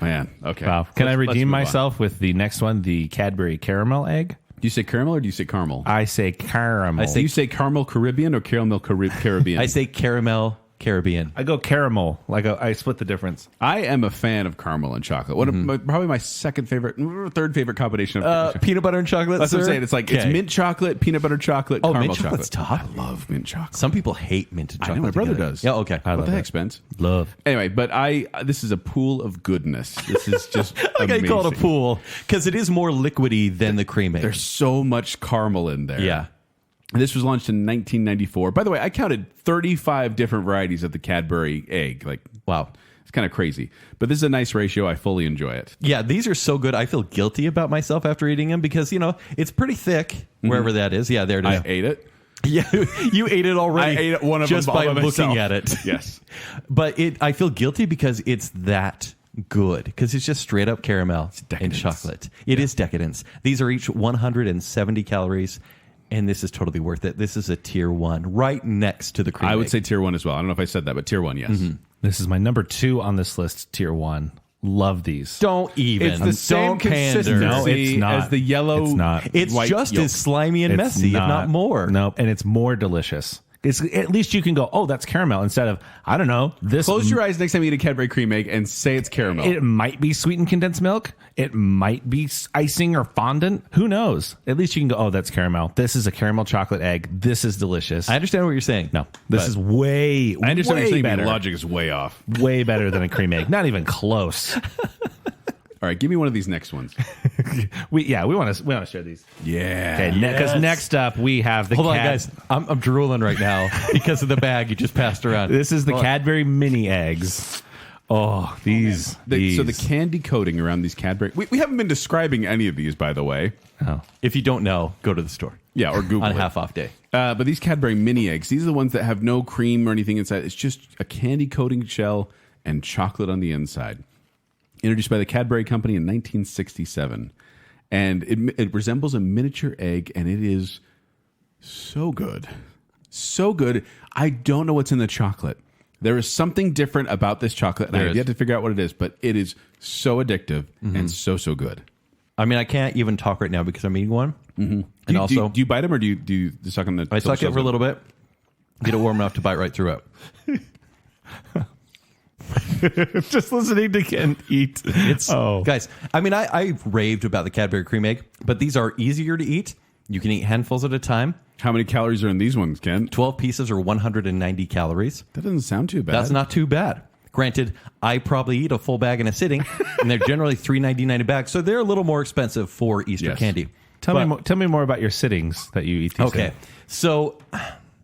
Man. Okay. Wow. Can I Let's redeem move on. myself with the next one, the Cadbury caramel egg? Do you say caramel or do you say caramel? I say caramel. Do you say caramel Caribbean or caramel Caribbean? I say caramel Caribbean. I go caramel. I split the difference. I am a fan of caramel and chocolate. One of probably my third favorite combination of Peanut butter and chocolate. That's what I'm sir? saying. It's like it's Okay. mint chocolate, peanut butter chocolate, Oh, caramel mint chocolate's chocolate. top? I love mint chocolate. Some people hate mint and I chocolate. know, my brother together. does. Yeah, okay. What the heck, Spence? Love. Anyway, but this is a pool of goodness. This is just Like I call it a amazing. pool because it is more liquidy than the cream egg. There's so much caramel in there. Yeah. This was launched in 1994. By the way, I counted 35 different varieties of the Cadbury egg. Like, Wow. it's kind of crazy. But this is a nice ratio. I fully enjoy it. Yeah, these are so good. I feel guilty about myself after eating them because, it's pretty thick wherever that is. Yeah, there it is. I ate it. Yeah, you ate it already. I ate one of just them by all by looking myself. at it. Yes. But I feel guilty because it's that good because it's just straight up caramel and decadence. chocolate. It is decadence. These are each 170 calories, and this is totally worth it. This is a tier 1, right next to the cream. I would egg. say tier 1 as well. I don't know if I said that, but tier 1, yes. This is my number 2 on this list, tier 1. Love these. don't even. It's the same don't pander. consistency No, it's not. as the yellow. It's not. It's white just yolk. as slimy and It's messy, if not more. No, and it's more delicious. It's at least you can go, oh, that's caramel instead of I don't know this. Close your eyes next time you eat a Cadbury cream egg and say it's caramel. It might be sweetened condensed milk. It might be icing or fondant. Who knows? At least you can go, oh, that's caramel. This is a caramel chocolate egg. This is delicious. I understand what you're saying. No, this is way, I understand what way you're saying, but better. your logic is way off. Way better than a cream egg. Not even close. All right, give me one of these next ones. We want to share these. Yeah. Okay, because next up we have the Hold on, guys. I'm drooling right now because of the bag you just passed around. This is the Cadbury mini eggs. Oh, these. So the candy coating around these Cadbury. We haven't been describing any of these, by the way. Oh. If you don't know, go to the store. Yeah, or Google on it. half off day. But these Cadbury mini eggs, these are the ones that have no cream or anything inside. It's just a candy coating shell and chocolate on the inside. Introduced by the Cadbury Company in 1967. And it resembles a miniature egg, and it is so good. So good. I don't know what's in the chocolate. There is something different about this chocolate, and I have yet to figure out what it is, but it is so addictive and so good. I mean, I can't even talk right now because I'm eating one. Mm-hmm. And Do you bite them, or do you suck on the... I suck it for a little bit, get it warm enough to bite right through it. Just listening to Ken eat. Guys, I mean, I raved about the Cadbury cream egg, but these are easier to eat. You can eat handfuls at a time. How many calories are in these ones, Ken? 12 pieces are 190 calories. That doesn't sound too bad. That's not too bad. Granted, I probably eat a full bag in a sitting, and they're generally $3.99 a bag, so they're a little more expensive for Easter candy. Tell me more about your sittings that you eat these Okay, in. so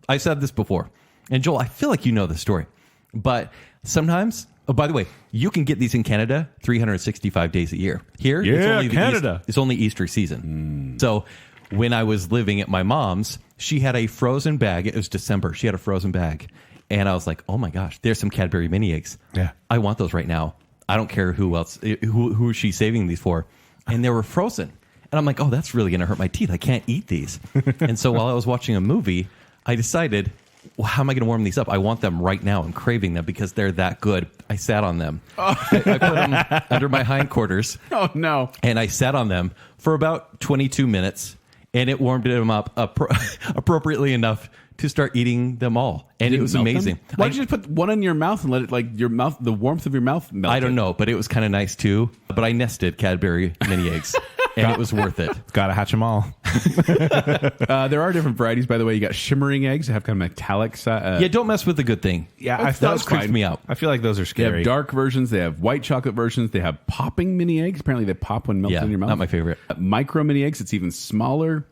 I said this before, and Joel, I feel like you know the story, but sometimes. Oh, by the way, you can get these in Canada 365 days a year. Here, Canada. It's only Easter season. So when I was living at my mom's, she had a frozen bag. It was December. She had a frozen bag. And I was like, oh my gosh, there's some Cadbury mini eggs. Yeah. I want those right now. I don't care who she's saving these for. And they were frozen. And I'm like, oh, that's really going to hurt my teeth. I can't eat these. And so while I was watching a movie, I decided, well, how am I going to warm these up? I want them right now. I'm craving them because they're that good. I sat on them. I put them under my hindquarters. Oh, no. And I sat on them for about 22 minutes. And it warmed them up appropriately enough to start eating them all. And it was amazing. Why did you just put one in your mouth and let it, like, your mouth, the warmth of your mouth melt? I don't know, but it was kind of nice too. But I nested Cadbury mini eggs, and it was worth it. Gotta hatch them all. There are different varieties, by the way. You got shimmering eggs that have kind of metallic side. Yeah, don't mess with the good thing. Yeah, that creeps me out. I feel like those are They scary. have dark versions. They have white chocolate versions. They have popping mini eggs. Apparently, they pop when melted Yeah, in your mouth. not my favorite. Micro mini eggs. It's even smaller.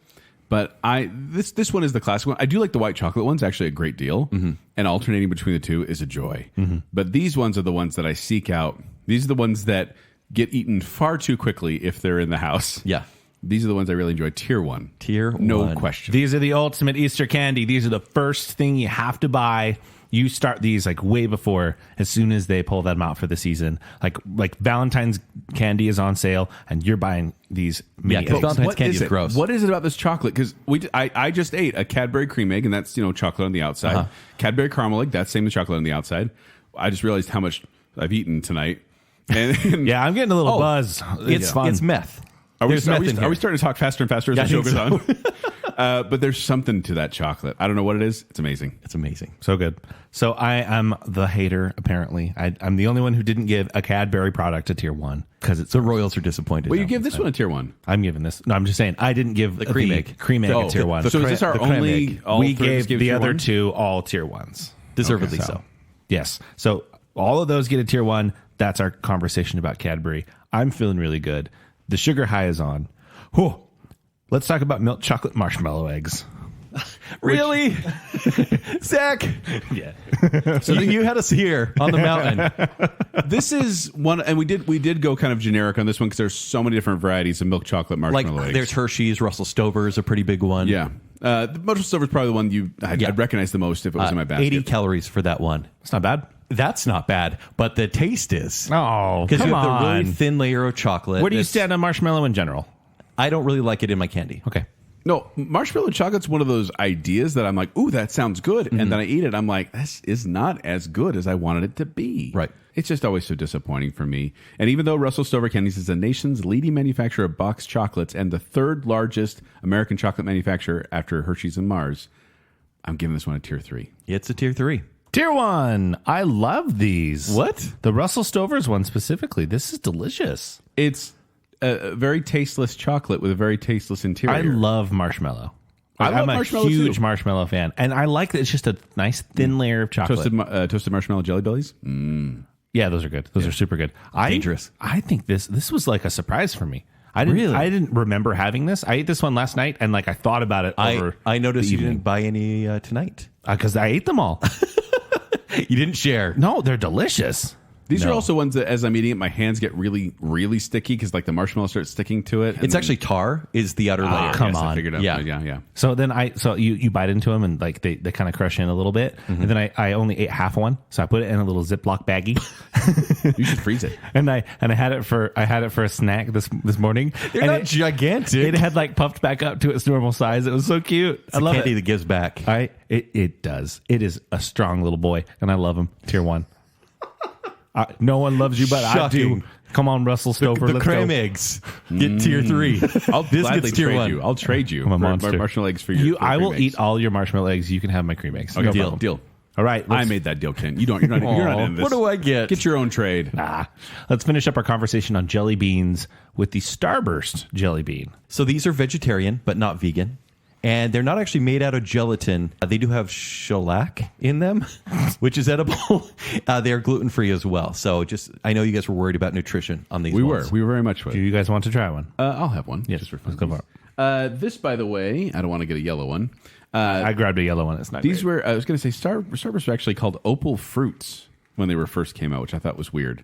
But this one is the classic one. I do like the white chocolate ones, actually a great deal. Mm-hmm. And alternating between the two is a joy. Mm-hmm. But these ones are the ones that I seek out. These are the ones that get eaten far too quickly if they're in the house. Yeah. These are the ones I really enjoy. Tier 1. No 1. question. These are the ultimate Easter candy. These are the first thing you have to buy. You start these like way before, as soon as they pull them out for the season. Like Valentine's candy is on sale, and you're buying these mini Yeah, 'cause eggs. Valentine's What candy is is it? gross. What is it about this chocolate? Because I just ate a Cadbury cream egg, and that's chocolate on the outside. Uh-huh. Cadbury caramel egg, that's same as chocolate on the outside. I just realized how much I've eaten tonight. And Yeah, I'm getting a little buzz. It's fun. It's meth. Are we There's meth in here. starting to talk faster and faster as Yeah, the show I goes think on? But there's something to that chocolate. I don't know what it is. It's amazing. It's amazing. So good. So I am the hater, apparently. I'm the only one who didn't give a Cadbury product a tier 1 because it's The Royals are disappointed. Well, you now. give this one a tier 1. I'm giving this. No, I'm just saying I didn't give the cream egg. Cream egg Oh, a tier 1. so is this our the creme only? egg. All We three of us gave the tier other 1? two all tier 1s. Deservedly Okay, so. Yes. So all of those get a tier 1. That's our conversation about Cadbury. I'm feeling really good. The sugar high is on. Whew. Let's talk about milk chocolate marshmallow eggs. Really? Zach, Yeah. so you had us here on the mountain. This is one, and we did go kind of generic on this one because there's so many different varieties of milk chocolate Like, marshmallow eggs. there's Hershey's, Russell Stover is a pretty big one. Yeah. The Russell Stover is probably the one I'd recognize the most if it was in my basket. 80 calories for that one. It's not bad. That's not bad, but the taste is. Oh, Because come you have the on. really thin layer of chocolate. Where do you that's- stand on marshmallow in general? I don't really like it in my candy. Okay. No, marshmallow chocolate's one of those ideas that I'm like, ooh, that sounds good. Mm-hmm. And then I eat it. I'm like, this is not as good as I wanted it to be. Right. It's just always so disappointing for me. And even though Russell Stover Candies is the nation's leading manufacturer of boxed chocolates and the third largest American chocolate manufacturer after Hershey's and Mars, I'm giving this one a tier 3. It's a tier 3. Tier 1. I love these. What? The Russell Stover's one specifically. This is delicious. It's a very tasteless chocolate with a very tasteless interior. I love marshmallow. I love I'm a marshmallow huge too. marshmallow fan. And I like that it's just a nice thin layer of chocolate. toasted marshmallow jelly bellies. Yeah, those are good. Those are super good. Dangerous. I think this was like a surprise for me. I didn't remember having this. I ate this one last night and like I thought about it over I noticed the you evening. didn't buy any tonight. Because I ate them all. You didn't share. No, they're delicious. These are also ones that, as I'm eating it, my hands get really, really sticky because like the marshmallow starts sticking to it. It's actually tar is the outer layer. come I on. figured out. Yeah. yeah. So then you bite into them and like they kind of crush in a little bit. And then I only ate half one. So I put it in a little Ziploc baggie. You should freeze it. and I had it for a snack this morning. They're and not gigantic. It had like puffed back up to its normal size. It was so cute. It's I love candy it. that gives back. It does. It is a strong little boy, and I love him. Tier 1. No one loves you, but I Shocking. do. Come on, Russell Stover. The let's creme go. eggs get tier 3. I'll This gladly gets tier trade 1. you. I'll trade you I'm a for monster. marshmallow eggs for your. for I will cream eat eggs. all your marshmallow eggs. You can have my cream eggs. Okay, No deal. problem. Deal. All right. I made that deal, Ken. You're not in this. What do I get? Get your own trade. Let's finish up our conversation on jelly beans with the Starburst jelly bean. So these are vegetarian, but not vegan. And they're not actually made out of gelatin. They do have shellac in them, which is edible. They are gluten-free as well. So I know you guys were worried about nutrition on these ones. We were very much. Do you guys want to try one? I'll have one. Yes, just for let's fun. go for it. This, by the way, I don't want to get a yellow one. I grabbed a yellow one. It's not These great. were, I was going to say, Starburst were actually called Opal Fruits when they were first came out, which I thought was weird.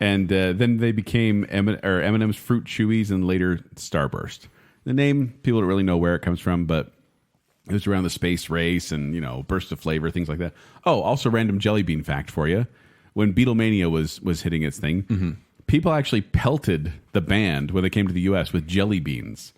And then they became M&M's Fruit Chewies and later Starburst. The name, people don't really know where it comes from, but it was around the space race and, burst of flavor, things like that. Oh, also random jelly bean fact for you. When Beatlemania was hitting its thing, people actually pelted the band when they came to the U.S. with jelly beans.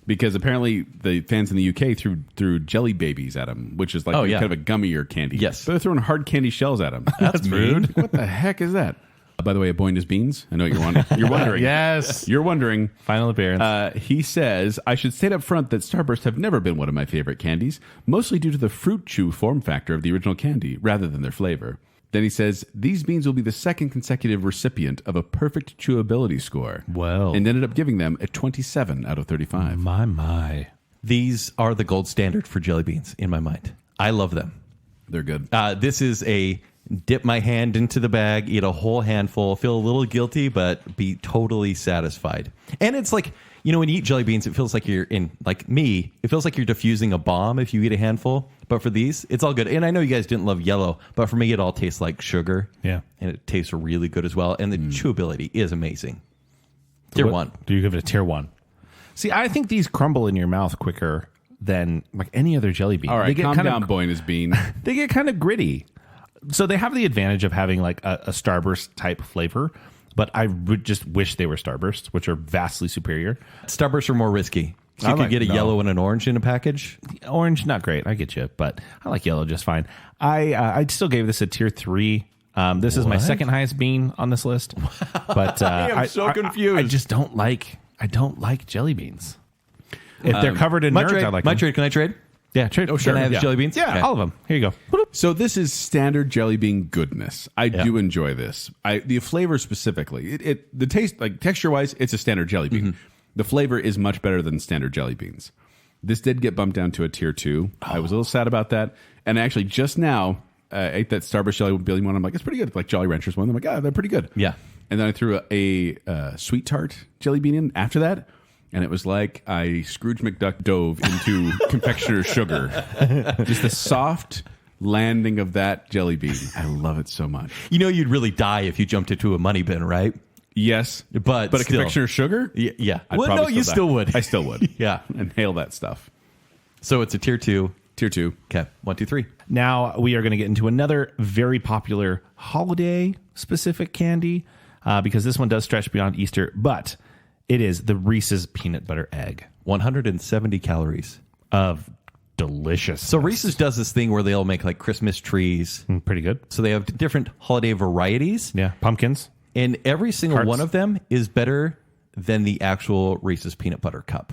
Because apparently the fans in the UK threw jelly babies at them, which is like kind of a gummier candy. Yes. But they're throwing hard candy shells at them. That's rude. What the heck is that? By the way, Aboyne is beans. I know you're wondering. You're wondering. Yes. You're wondering. Final appearance. He says, I should state up front that Starbursts have never been one of my favorite candies, mostly due to the fruit chew form factor of the original candy, rather than their flavor. Then he says, these beans will be the second consecutive recipient of a perfect chewability score. Well. And ended up giving them a 27 out of 35. My. These are the gold standard for jelly beans in my mind. I love them. They're good. This is a dip my hand into the bag, eat a whole handful, feel a little guilty, but be totally satisfied. And it's like, when you eat jelly beans, it feels like you're it feels like you're diffusing a bomb if you eat a handful. But for these, it's all good. And I know you guys didn't love yellow, but for me, it all tastes like sugar. Yeah. And it tastes really good as well. And the chewability is amazing. Tier 1. Do you give it a tier 1? See, I think these crumble in your mouth quicker than like any other jelly bean. All right, calm down, of, Boyne is bean. They get kind of gritty. So they have the advantage of having like a Starburst type flavor, but I would just wish they were Starbursts, which are vastly superior. Starbursts are more risky. So you could get a yellow and an orange in a package. Orange, not great. I get you, but I like yellow just fine. I still gave this a tier 3. This is my second highest bean on this list. But I'm so confused. I just don't like jelly beans. If they're covered in nerds, I like my them. trade. Can I trade? Yeah, trade. Oh, sure. Can I have jelly beans? Yeah, Okay. all of them. Here you go. So this is standard jelly bean goodness. I do enjoy this. The flavor specifically, the taste, like texture wise, it's a standard jelly bean. The flavor is much better than standard jelly beans. This did get bumped down to a tier 2. I was a little sad about that. And actually, just now, I ate that Starburst jelly bean one. I'm like, it's pretty good. Like Jolly Ranchers one. I'm like, they're pretty good. Yeah. And then I threw a sweet tart jelly bean in after that. And it was like I Scrooge McDuck dove into confectioner's sugar. Just the soft landing of that jelly bean. I love it so much. You'd really die if you jumped into a money bin, right? Yes, But a still. confectioner's sugar? Yeah. I'd Well, probably no, you die. still would. I still would. Yeah. Inhale that stuff. So it's a tier 2. Tier 2. Okay. 1, 2, 3. Now we are going to get into another very popular holiday specific candy because this one does stretch beyond Easter, but it is the Reese's peanut butter egg 170 calories. of delicious. So Reese's does this thing where they'll make like Christmas trees. Pretty good. So they have different holiday varieties. Yeah, pumpkins. And every single Hearts. one of them is better than the actual Reese's peanut butter cup.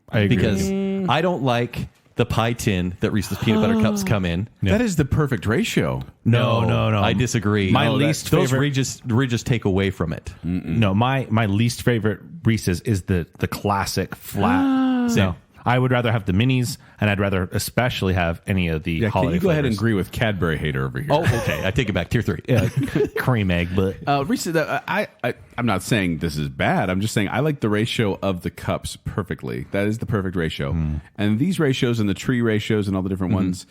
I agree. Because I don't like the pie tin that Reese's peanut butter cups come in. Yeah. That is the perfect ratio. No. I disagree. My No, least those favorite- Regis take away from it. No, my least favorite Reese's is the classic flat. Same. No, I would rather have the minis, and I'd rather especially have any of the Yeah, can holiday you go ahead and flavors. agree with Cadbury hater over here? Oh, okay. I take it back. Tier 3. Yeah, cream egg, but Reese's, I'm not saying this is bad. I'm just saying I like the ratio of the cups perfectly. That is the perfect ratio. And these ratios and the tree ratios and all the different ones,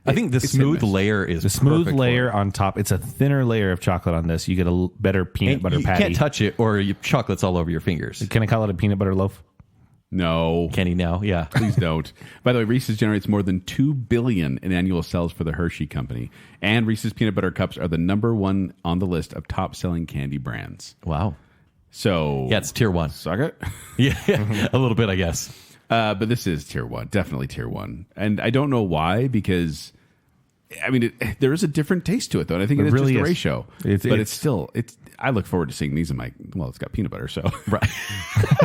I think the it's smooth hit and miss. layer is the smooth perfect for layer it. on top. It's a thinner layer of chocolate on this. You get a better peanut And butter you patty. can't touch it or your chocolate's all over your fingers. Can I call it a peanut butter loaf? No. Can he now? Yeah. Please don't. By the way, Reese's generates more than $2 billion in annual sales for the Hershey Company. And Reese's Peanut Butter Cups are the #1 on the list of top-selling candy brands. Wow. So... Yeah, it's tier 1. Suck it. Yeah, a little bit, I guess. But this is tier 1. Definitely tier 1. And I don't know why, because I mean, there is a different taste to it, though. And I think It it is really just a is. ratio. It's still. I look forward to seeing these in my. Well, it's got peanut butter, so Right.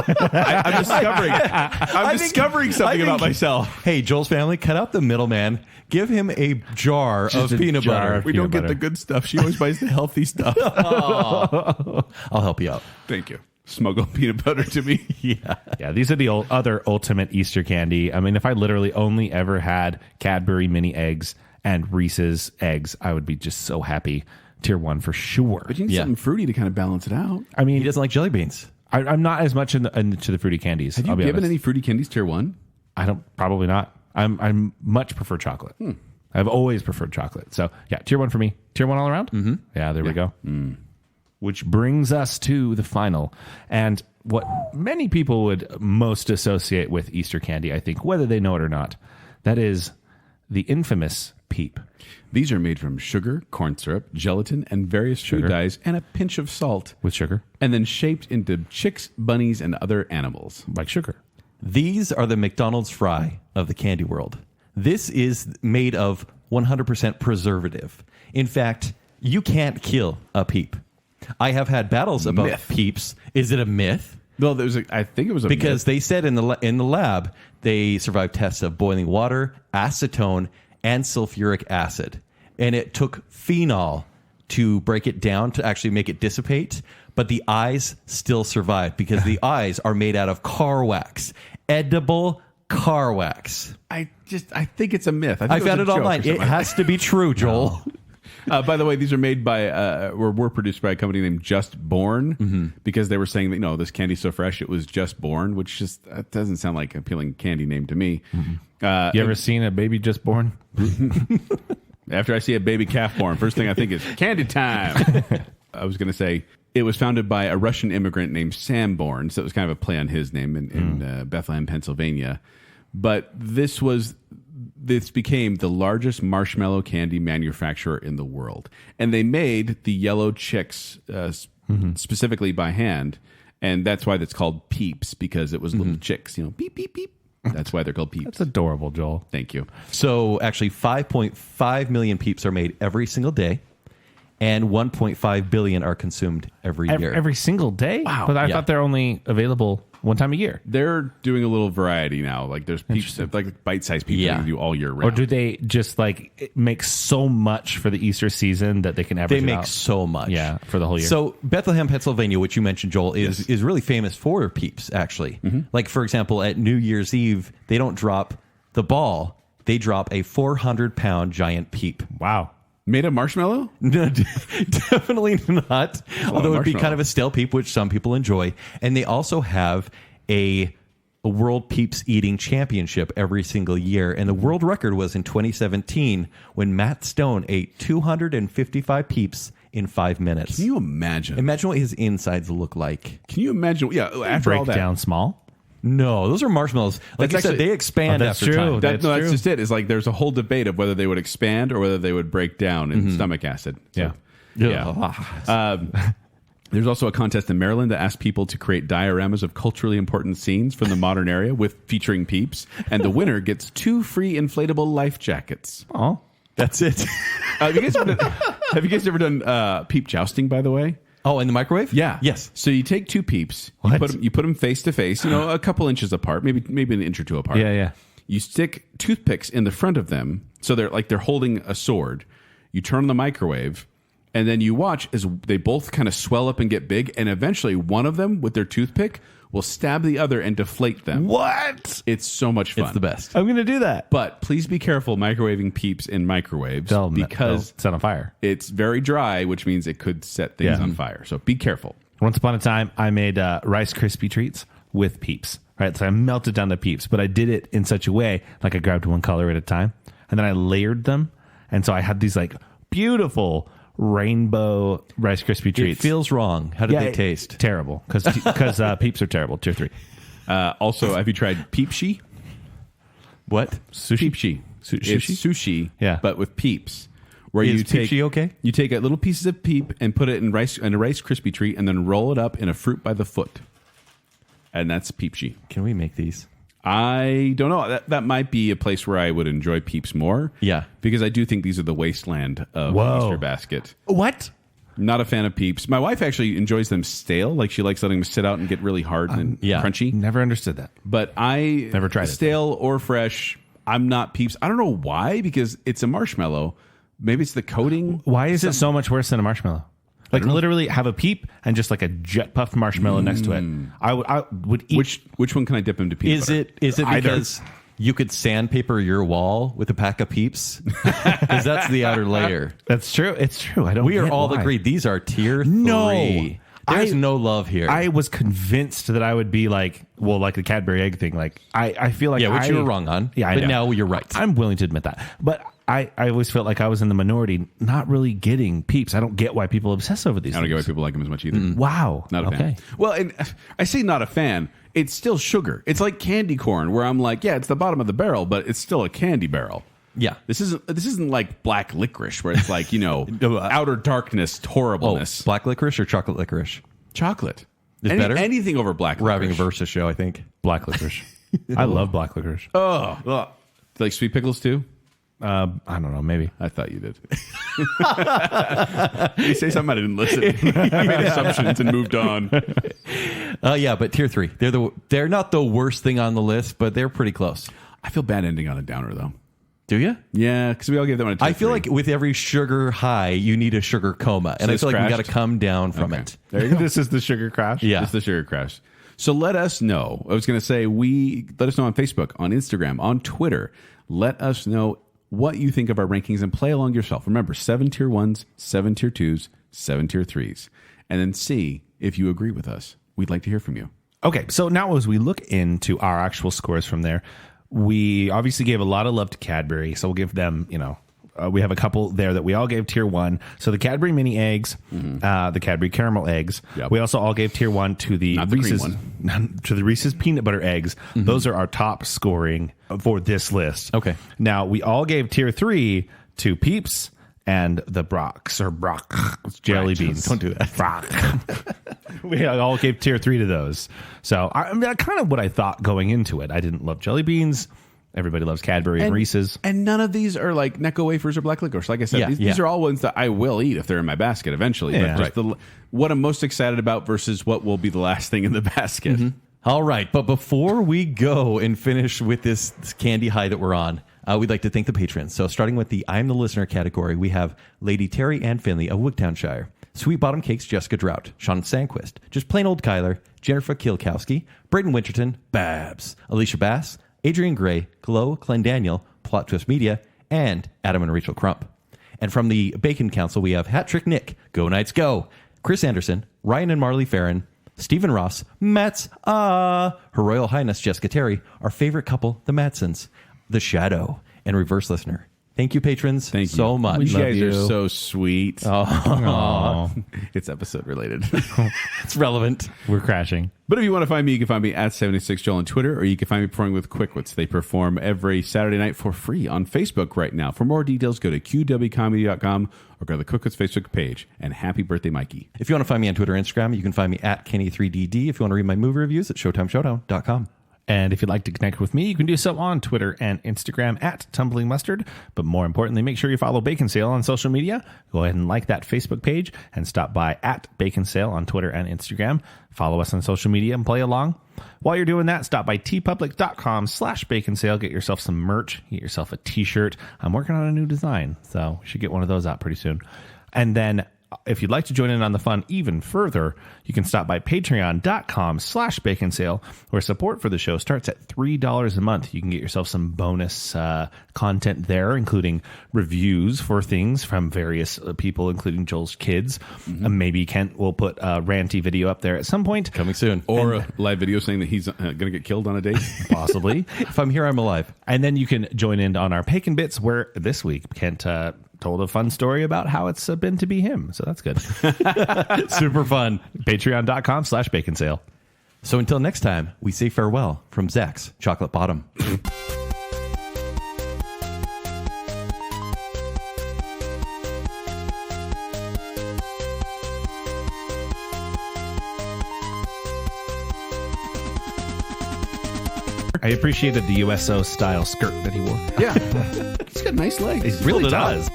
I'm discovering something about myself. Hey, Joel's family, cut out the middleman. Give him a jar of a peanut jar butter. of We peanut don't get butter. the good stuff. She always buys the healthy stuff. I'll help you out. Thank you. Smuggle peanut butter to me. Yeah, these are the other ultimate Easter candy. I mean, if I literally only ever had Cadbury mini eggs and Reese's eggs, I would be just so happy. Tier 1 for sure. But you need Yeah. something fruity to kind of balance it out. I mean, He doesn't like jelly beans. I'm not as much into the fruity candies. Have you I'll be given honest. any fruity candies tier 1? I don't. Probably not. I'm much prefer chocolate. I've always preferred chocolate. So yeah, tier 1 for me. Tier 1 all around. Mm-hmm. Yeah, there we go. Which brings us to the final and what many people would most associate with Easter candy, I think, whether they know it or not. That is the infamous Peep. These are made from sugar, corn syrup, gelatin, and various food dyes, and a pinch of salt, With sugar, and then shaped into chicks, bunnies, and other animals. like sugar. These are the McDonald's fry of the candy world. This is made of 100% preservative. In fact, you can't kill a Peep. I have had battles about Myth. Peeps. Is it a myth? No, I think it was a Because myth. they said in the lab they survived tests of boiling water, acetone, and sulfuric acid, and it took phenol to break it down to actually make it dissipate. But the eyes still survive because the eyes are made out of car wax, edible car wax. I think it's a myth. I found it online. It has to be true, Joel. By the way, these are made by were produced by a company named Just Born because they were saying that this candy's so fresh it was just born, which just doesn't sound like an appealing candy name to me. You ever seen a baby just born? After I see a baby calf born, first thing I think is candy time. I was going to say it was founded by a Russian immigrant named Sam Born, so it was kind of a play on his name in Bethlehem, Pennsylvania. But this became the largest marshmallow candy manufacturer in the world, and they made the yellow chicks specifically by hand, and that's why it's called Peeps, because it was little chicks, beep beep beep. That's why they're called Peeps. That's adorable, Joel. Thank you. So actually 5.5 million Peeps are made every single day, and 1.5 billion are consumed every year. Every single day? Wow. But I Yeah. thought they're only available one time a year. They're doing a little variety now. Like there's Peeps, like bite-sized Peeps Yeah. that you do all year round. Or do they just make so much for the Easter season that they can average They it make out? so much. Yeah, for the whole year. So Bethlehem, Pennsylvania, which you mentioned, Joel, is really famous for Peeps, actually. Like, for example, at New Year's Eve, they don't drop the ball. They drop a 400-pound giant Peep. Wow. Made of marshmallow? No, definitely not. Although it would be marshmallow. kind of a stale Peep, which some people enjoy. And they also have a World Peeps Eating Championship every single year. And the world record was in 2017 when Matt Stone ate 255 Peeps in 5 minutes. Can you imagine? Imagine what his insides look like. Can you imagine? Yeah, after all Break that. down small. No, those are marshmallows. Like That's you said, actually- they expand that's after true. time. That's That's true. just it. It's like there's a whole debate of whether they would expand or whether they would break down in stomach acid. So, Yeah. There's also a contest in Maryland that asked people to create dioramas of culturally important scenes from the modern area featuring Peeps, and the winner gets 2 free inflatable life jackets. Oh. That's it. Have you guys ever done Peep jousting, by the way? Oh, in the microwave? Yeah. Yes. So you take 2 Peeps, you put them face to face, a couple inches apart, maybe an inch or 2 apart. Yeah, yeah. You stick toothpicks in the front of them, so they're holding a sword. You turn on the microwave, and then you watch as they both kind of swell up and get big, and eventually one of them with their toothpick will stab the other and deflate them. What? It's so much fun. It's the best. I'm going to do that. But please be careful microwaving Peeps in microwaves because they'll set on fire. it's very dry, which means it could set things Yeah. on fire. So be careful. Once upon a time, I made Rice Krispie treats with Peeps. Right, so I melted down the Peeps, but I did it in such a way, like I grabbed one color at a time, and then I layered them, and so I had these beautiful rainbow Rice Krispie treats. It feels wrong. How did they taste? Terrible, because Peeps are terrible. Tier 3. Also, have you tried Peepshi? What? Sushi? Peepshi. Sushi? It's sushi, Yeah. but with Peeps. Where Is you take Peepshi okay? You take little pieces of Peep and put it in a Rice Krispie treat, and then roll it up in a fruit by the foot, and that's Peepshi. Can we make these? I don't know. That might be a place where I would enjoy Peeps more. Yeah. Because I do think these are the wasteland of the Easter basket. What? Not a fan of Peeps. My wife actually enjoys them stale. Like she likes letting them sit out and get really hard and crunchy. Never understood that. But I never tried stale or fresh. I'm not Peeps. I don't know why, because it's a marshmallow. Maybe it's the coating. Why is it so much worse than a marshmallow? Like literally have a Peep and just like a jet puffed marshmallow next to it. I would eat. Which one can I dip into peanut butter? Is it because you could sandpaper your wall with a pack of Peeps? Because that's the outer layer. That's true. It's true. We are all agreed. These are tier 3. There's no love here. I was convinced that I would be like the Cadbury egg thing. Like I feel like which you were wrong on. Yeah, I know. Now you're right. I'm willing to admit that. But I always felt like I was in the minority, not really getting Peeps. I don't get why people obsess over these. I don't get why people like them as much either. Wow. Not a fan. Well, and I say not a fan. It's still sugar. It's like candy corn, where I'm like, yeah, it's the bottom of the barrel, but it's still a candy barrel. Yeah. This isn't like black licorice, where it's like, outer darkness, horribleness. Black licorice or chocolate licorice? Chocolate. Is better? Anything over black We're licorice. having a Versus show, I think. Black licorice. I love black licorice. Oh. Like sweet pickles too? I don't know. Maybe. I thought you did. You say something I didn't listen. I made assumptions and moved on. But tier 3. They're not the worst thing on the list, but they're pretty close. I feel bad ending on a downer, though. Do you? Yeah, because we all gave that one a tier I feel 3. like with every sugar high, you need a sugar coma. And I feel like we got to come down from it. There you go. This is the sugar crash. Yeah. It's the sugar crash. So let us know. I was going to say, let us know on Facebook, on Instagram, on Twitter. Let us know what you think of our rankings and play along yourself. Remember, 7 tier 1s, 7 tier 2s, 7 tier 3s. And then see if you agree with us. We'd like to hear from you. Okay, so now as we look into our actual scores from there, we obviously gave a lot of love to Cadbury, so we'll give them, we have a couple there that we all gave tier 1. So the Cadbury mini eggs, the Cadbury caramel eggs. Yep. We also all gave tier 1 to the Not the cream Reese's to the Reese's peanut butter eggs. Those are our top scoring for this list. Okay. Now we all gave tier 3 to Peeps and the Brock jelly beans. Don't do that. Brock. We all gave tier 3 to those. So that's kind of what I thought going into it. I didn't love jelly beans. Everybody loves Cadbury and Reese's. And none of these are like Necco wafers or black licorice. Like I said, Yeah, these are all ones that I will eat if they're in my basket eventually. Yeah. But just what I'm most excited about versus what will be the last thing in the basket. All right. But before we go and finish with this candy high that we're on, we'd like to thank the patrons. So starting with the I'm the Listener category, we have Lady Terry Ann Finley of Wigtownshire, Sweet Bottom Cakes Jessica Drought, Sean Sandquist, Just Plain Old Kyler, Jennifer Kilkowski, Braden Winterton, Babs, Alicia Bass, Adrian Gray, Glow, Clendaniel, Plot Twist Media, and Adam and Rachel Crump. And from the Bacon Council, we have Hat Trick Nick, Go Knights Go, Chris Anderson, Ryan and Marley Farron, Stephen Ross, Mats, Her Royal Highness Jessica Terry, our favorite couple, the Matsons, The Shadow, and Reverse Listener. Thank you, patrons, Thank you so much. You guys you. are so sweet. Oh, It's episode related. It's relevant. we're crashing. But if you want to find me, you can find me at 76Joel on Twitter, or you can find me performing with Quickwits. They perform every Saturday night for free on Facebook right now. For more details, go to qwcomedy.com or go to the Quickwits Facebook page. And happy birthday, Mikey. If you want to find me on Twitter and Instagram, you can find me at Kenny3DD. If you want to read my movie reviews, at ShowtimeShowdown.com. And if you'd like to connect with me, you can do so on Twitter and Instagram at Tumbling Mustard. But more importantly, make sure you follow Baconsale on social media. Go ahead and like that Facebook page and stop by at Baconsale on Twitter and Instagram. Follow us on social media and play along. While you're doing that, stop by tpublic.com/Baconsale. Get yourself some merch. Get yourself a t-shirt. I'm working on a new design, so we should get one of those out pretty soon. And then if you'd like to join in on the fun even further, you can stop by patreon.com/Baconsale, where support for the show starts at $3 a month. You can get yourself some bonus content there, including reviews for things from various people, including Joel's kids. Maybe Kent will put a ranty video up there at some point. Coming soon. Or a live video saying that he's going to get killed on a date. Possibly. If I'm here, I'm alive. And then you can join in on our Bacon Bits, where this week Kent told a fun story about how it's been to be him. So that's good. Super fun. Patreon.com/Baconsale. So until next time, we say farewell from Zack's Chocolate Bottom. I appreciated the USO style skirt that he wore. Yeah. He's got nice legs. He really Filled it up. does.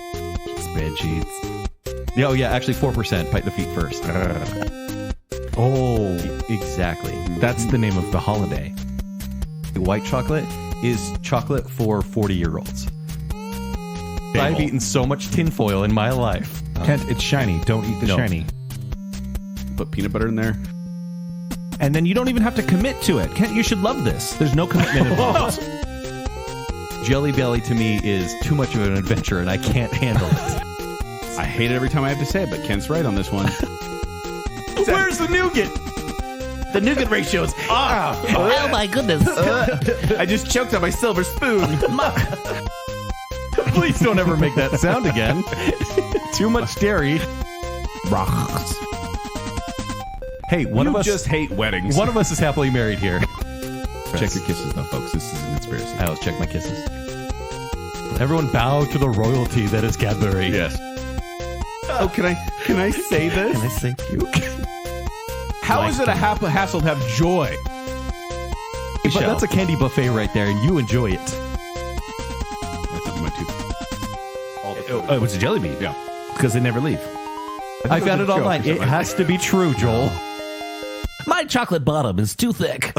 Spreadsheets. Yeah, oh, yeah, actually 4%. Bite the feet first. Oh, Exactly. that's the name of the holiday. White chocolate is chocolate for 40-year-olds. I've eaten so much tinfoil in my life. Kent, it's shiny. Don't eat the No. shiny. Put peanut butter in there. And then you don't even have to commit to it. Kent, you should love this. There's no commitment involved. Jelly Belly to me is too much of an adventure, and I can't handle it. I hate it every time I have to say it, but Kent's right on this one. Where's the nougat? The nougat ratio is off. Oh my goodness. I just choked on my silver spoon. Please don't ever make that sound again. Too much dairy. Rocks. Hey, one You of us just hate weddings. One of us is happily married here. Check your kisses, though, folks. This is a conspiracy. I always check my kisses. Everyone bow to the royalty that is Cadbury. Yes. Oh, can I say this? Can I say puke? How is it a hassle to have joy? But that's a candy buffet right there, and you enjoy it. That's up my tooth. Oh, it was a jelly bean. Yeah. Because they never leave. I found it online. It has to be true, Joel. My chocolate bottom is too thick.